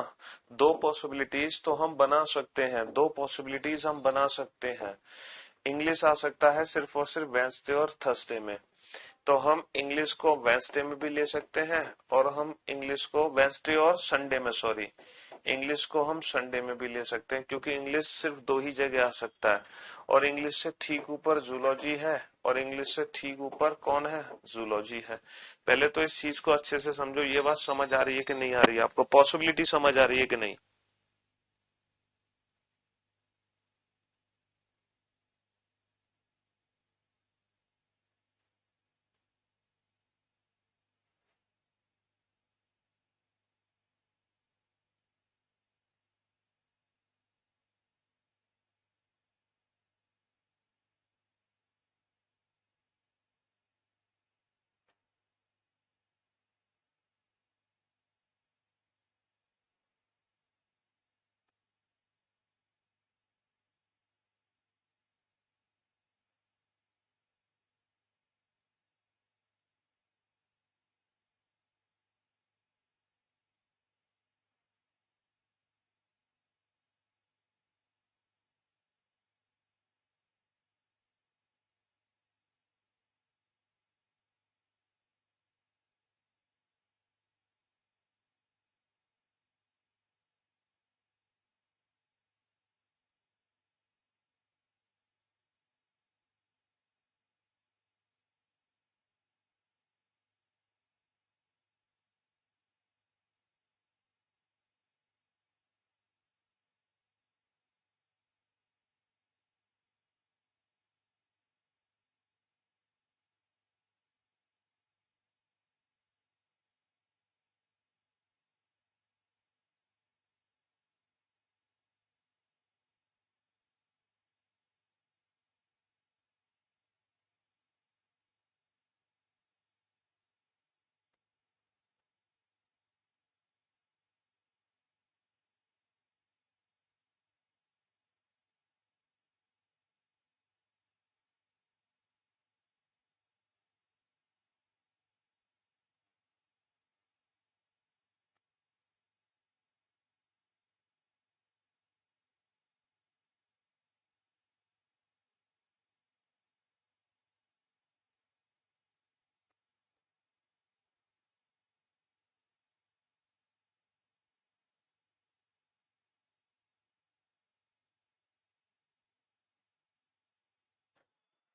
Speaker 1: दो पॉसिबिलिटीज तो हम बना सकते हैं, दो पॉसिबिलिटीज हम बना सकते हैं। इंग्लिश आ सकता है सिर्फ और सिर्फ वेंसडे और थर्सडे में, तो हम इंग्लिश को वेंसडे में भी ले सकते हैं, और हम इंग्लिश को वेंसडे और संडे में, सॉरी, इंग्लिश को हम संडे में भी ले सकते हैं, क्योंकि इंग्लिश सिर्फ दो ही जगह आ सकता है। और इंग्लिश से ठीक ऊपर जूलॉजी है, और इंग्लिश से ठीक ऊपर कौन है? जूलॉजी है। पहले तो इस चीज को अच्छे से समझो। ये बात समझ आ रही है कि नहीं आ रही है? आपको पॉसिबिलिटी समझ आ रही है कि नहीं?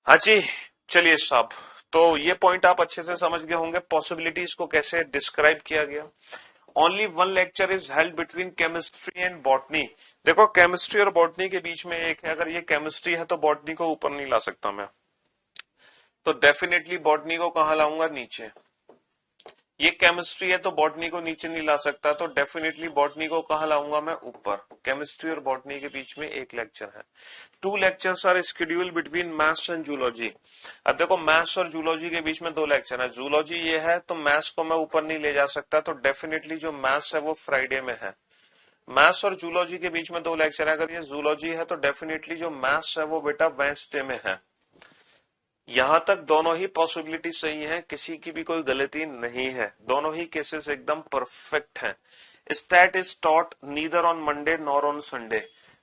Speaker 1: हाँ जी, चलिए साहब। तो ये पॉइंट आप अच्छे से समझ गए होंगे, पॉसिबिलिटीज को कैसे डिस्क्राइब किया गया। Only one lecture is held between chemistry and botany. देखो, केमिस्ट्री और बॉटनी के बीच में एक है, अगर ये केमिस्ट्री है तो बॉटनी को ऊपर नहीं ला सकता मैं, तो डेफिनेटली बॉटनी को कहाँ लाऊंगा, नीचे। ये केमिस्ट्री है तो बॉटनी को नीचे नहीं ला सकता, तो डेफिनेटली बॉटनी को कहाँ लाऊंगा मैं, ऊपर। केमिस्ट्री और बॉटनी के बीच में एक लेक्चर है। 2 lectures are schedule between maths and zoology. अब देखो, मैथ्स और जूलॉजी के बीच में 2 लेक्चर है। जूलॉजी ये है तो मैथ्स को मैं ऊपर नहीं ले जा सकता, तो डेफिनेटली जो मैथ्स है वो फ्राइडे में है। मैथ्स और जूलॉजी के बीच में 2 लेक्चर है। अगर ये जूलॉजी है तो डेफिनेटली जो मैथ्स है वो बेटा वेंसडे में है। यहां तक दोनों ही पॉसिबिलिटी सही है, किसी की भी कोई गलती नहीं है, दोनों ही केसेस एकदम परफेक्ट हैं। Stat is taught neither on Monday nor on Sunday.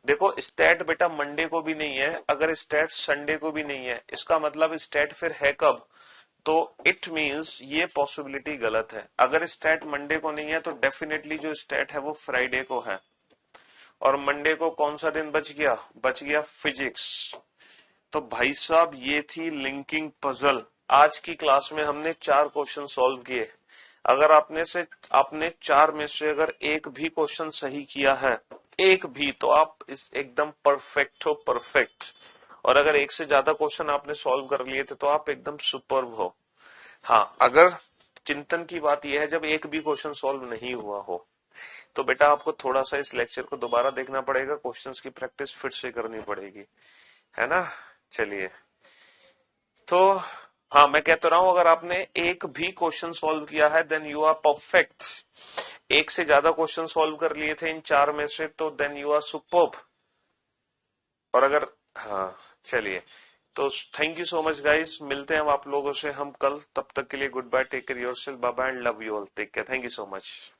Speaker 1: देखो, स्टैट बेटा मंडे को भी नहीं है, अगर स्टैट संडे को भी नहीं है, इसका मतलब स्टैट फिर है कब, तो इट मींस ये पॉसिबिलिटी गलत है। अगर स्टैट मंडे को नहीं है तो डेफिनेटली जो स्टैट है वो फ्राइडे को है। और मंडे को कौन सा दिन बच गया, बच गया फिजिक्स। तो भाई साहब, ये थी लिंकिंग पजल। आज की क्लास में हमने 4 क्वेश्चन सॉल्व किए। अगर आपने 4 में से अगर एक भी क्वेश्चन सही किया है, एक भी, तो आप एकदम परफेक्ट हो, परफेक्ट। और अगर एक से ज्यादा क्वेश्चन आपने सॉल्व कर लिए थे तो आप एकदम सुपर्ब हो। हाँ, अगर चिंतन की बात यह है जब एक भी क्वेश्चन सॉल्व नहीं हुआ हो तो बेटा आपको थोड़ा सा इस लेक्चर को दोबारा देखना पड़ेगा, क्वेश्चंस की प्रैक्टिस फिर से करनी पड़ेगी, है ना। चलिए, तो हाँ, मैं कहता रहा हूं, अगर आपने एक भी क्वेश्चन सॉल्व किया है देन यू आर परफेक्ट। एक से ज्यादा क्वेश्चन सॉल्व कर लिए थे इन 4 में से तो देन यू आर सुपर्ब। और अगर, हाँ चलिए, तो thank you so much guys, मिलते हैं हम आप लोगों से हम कल। तब तक के लिए goodbye, take care yourself, bye bye and love you all, take care, thank you so much.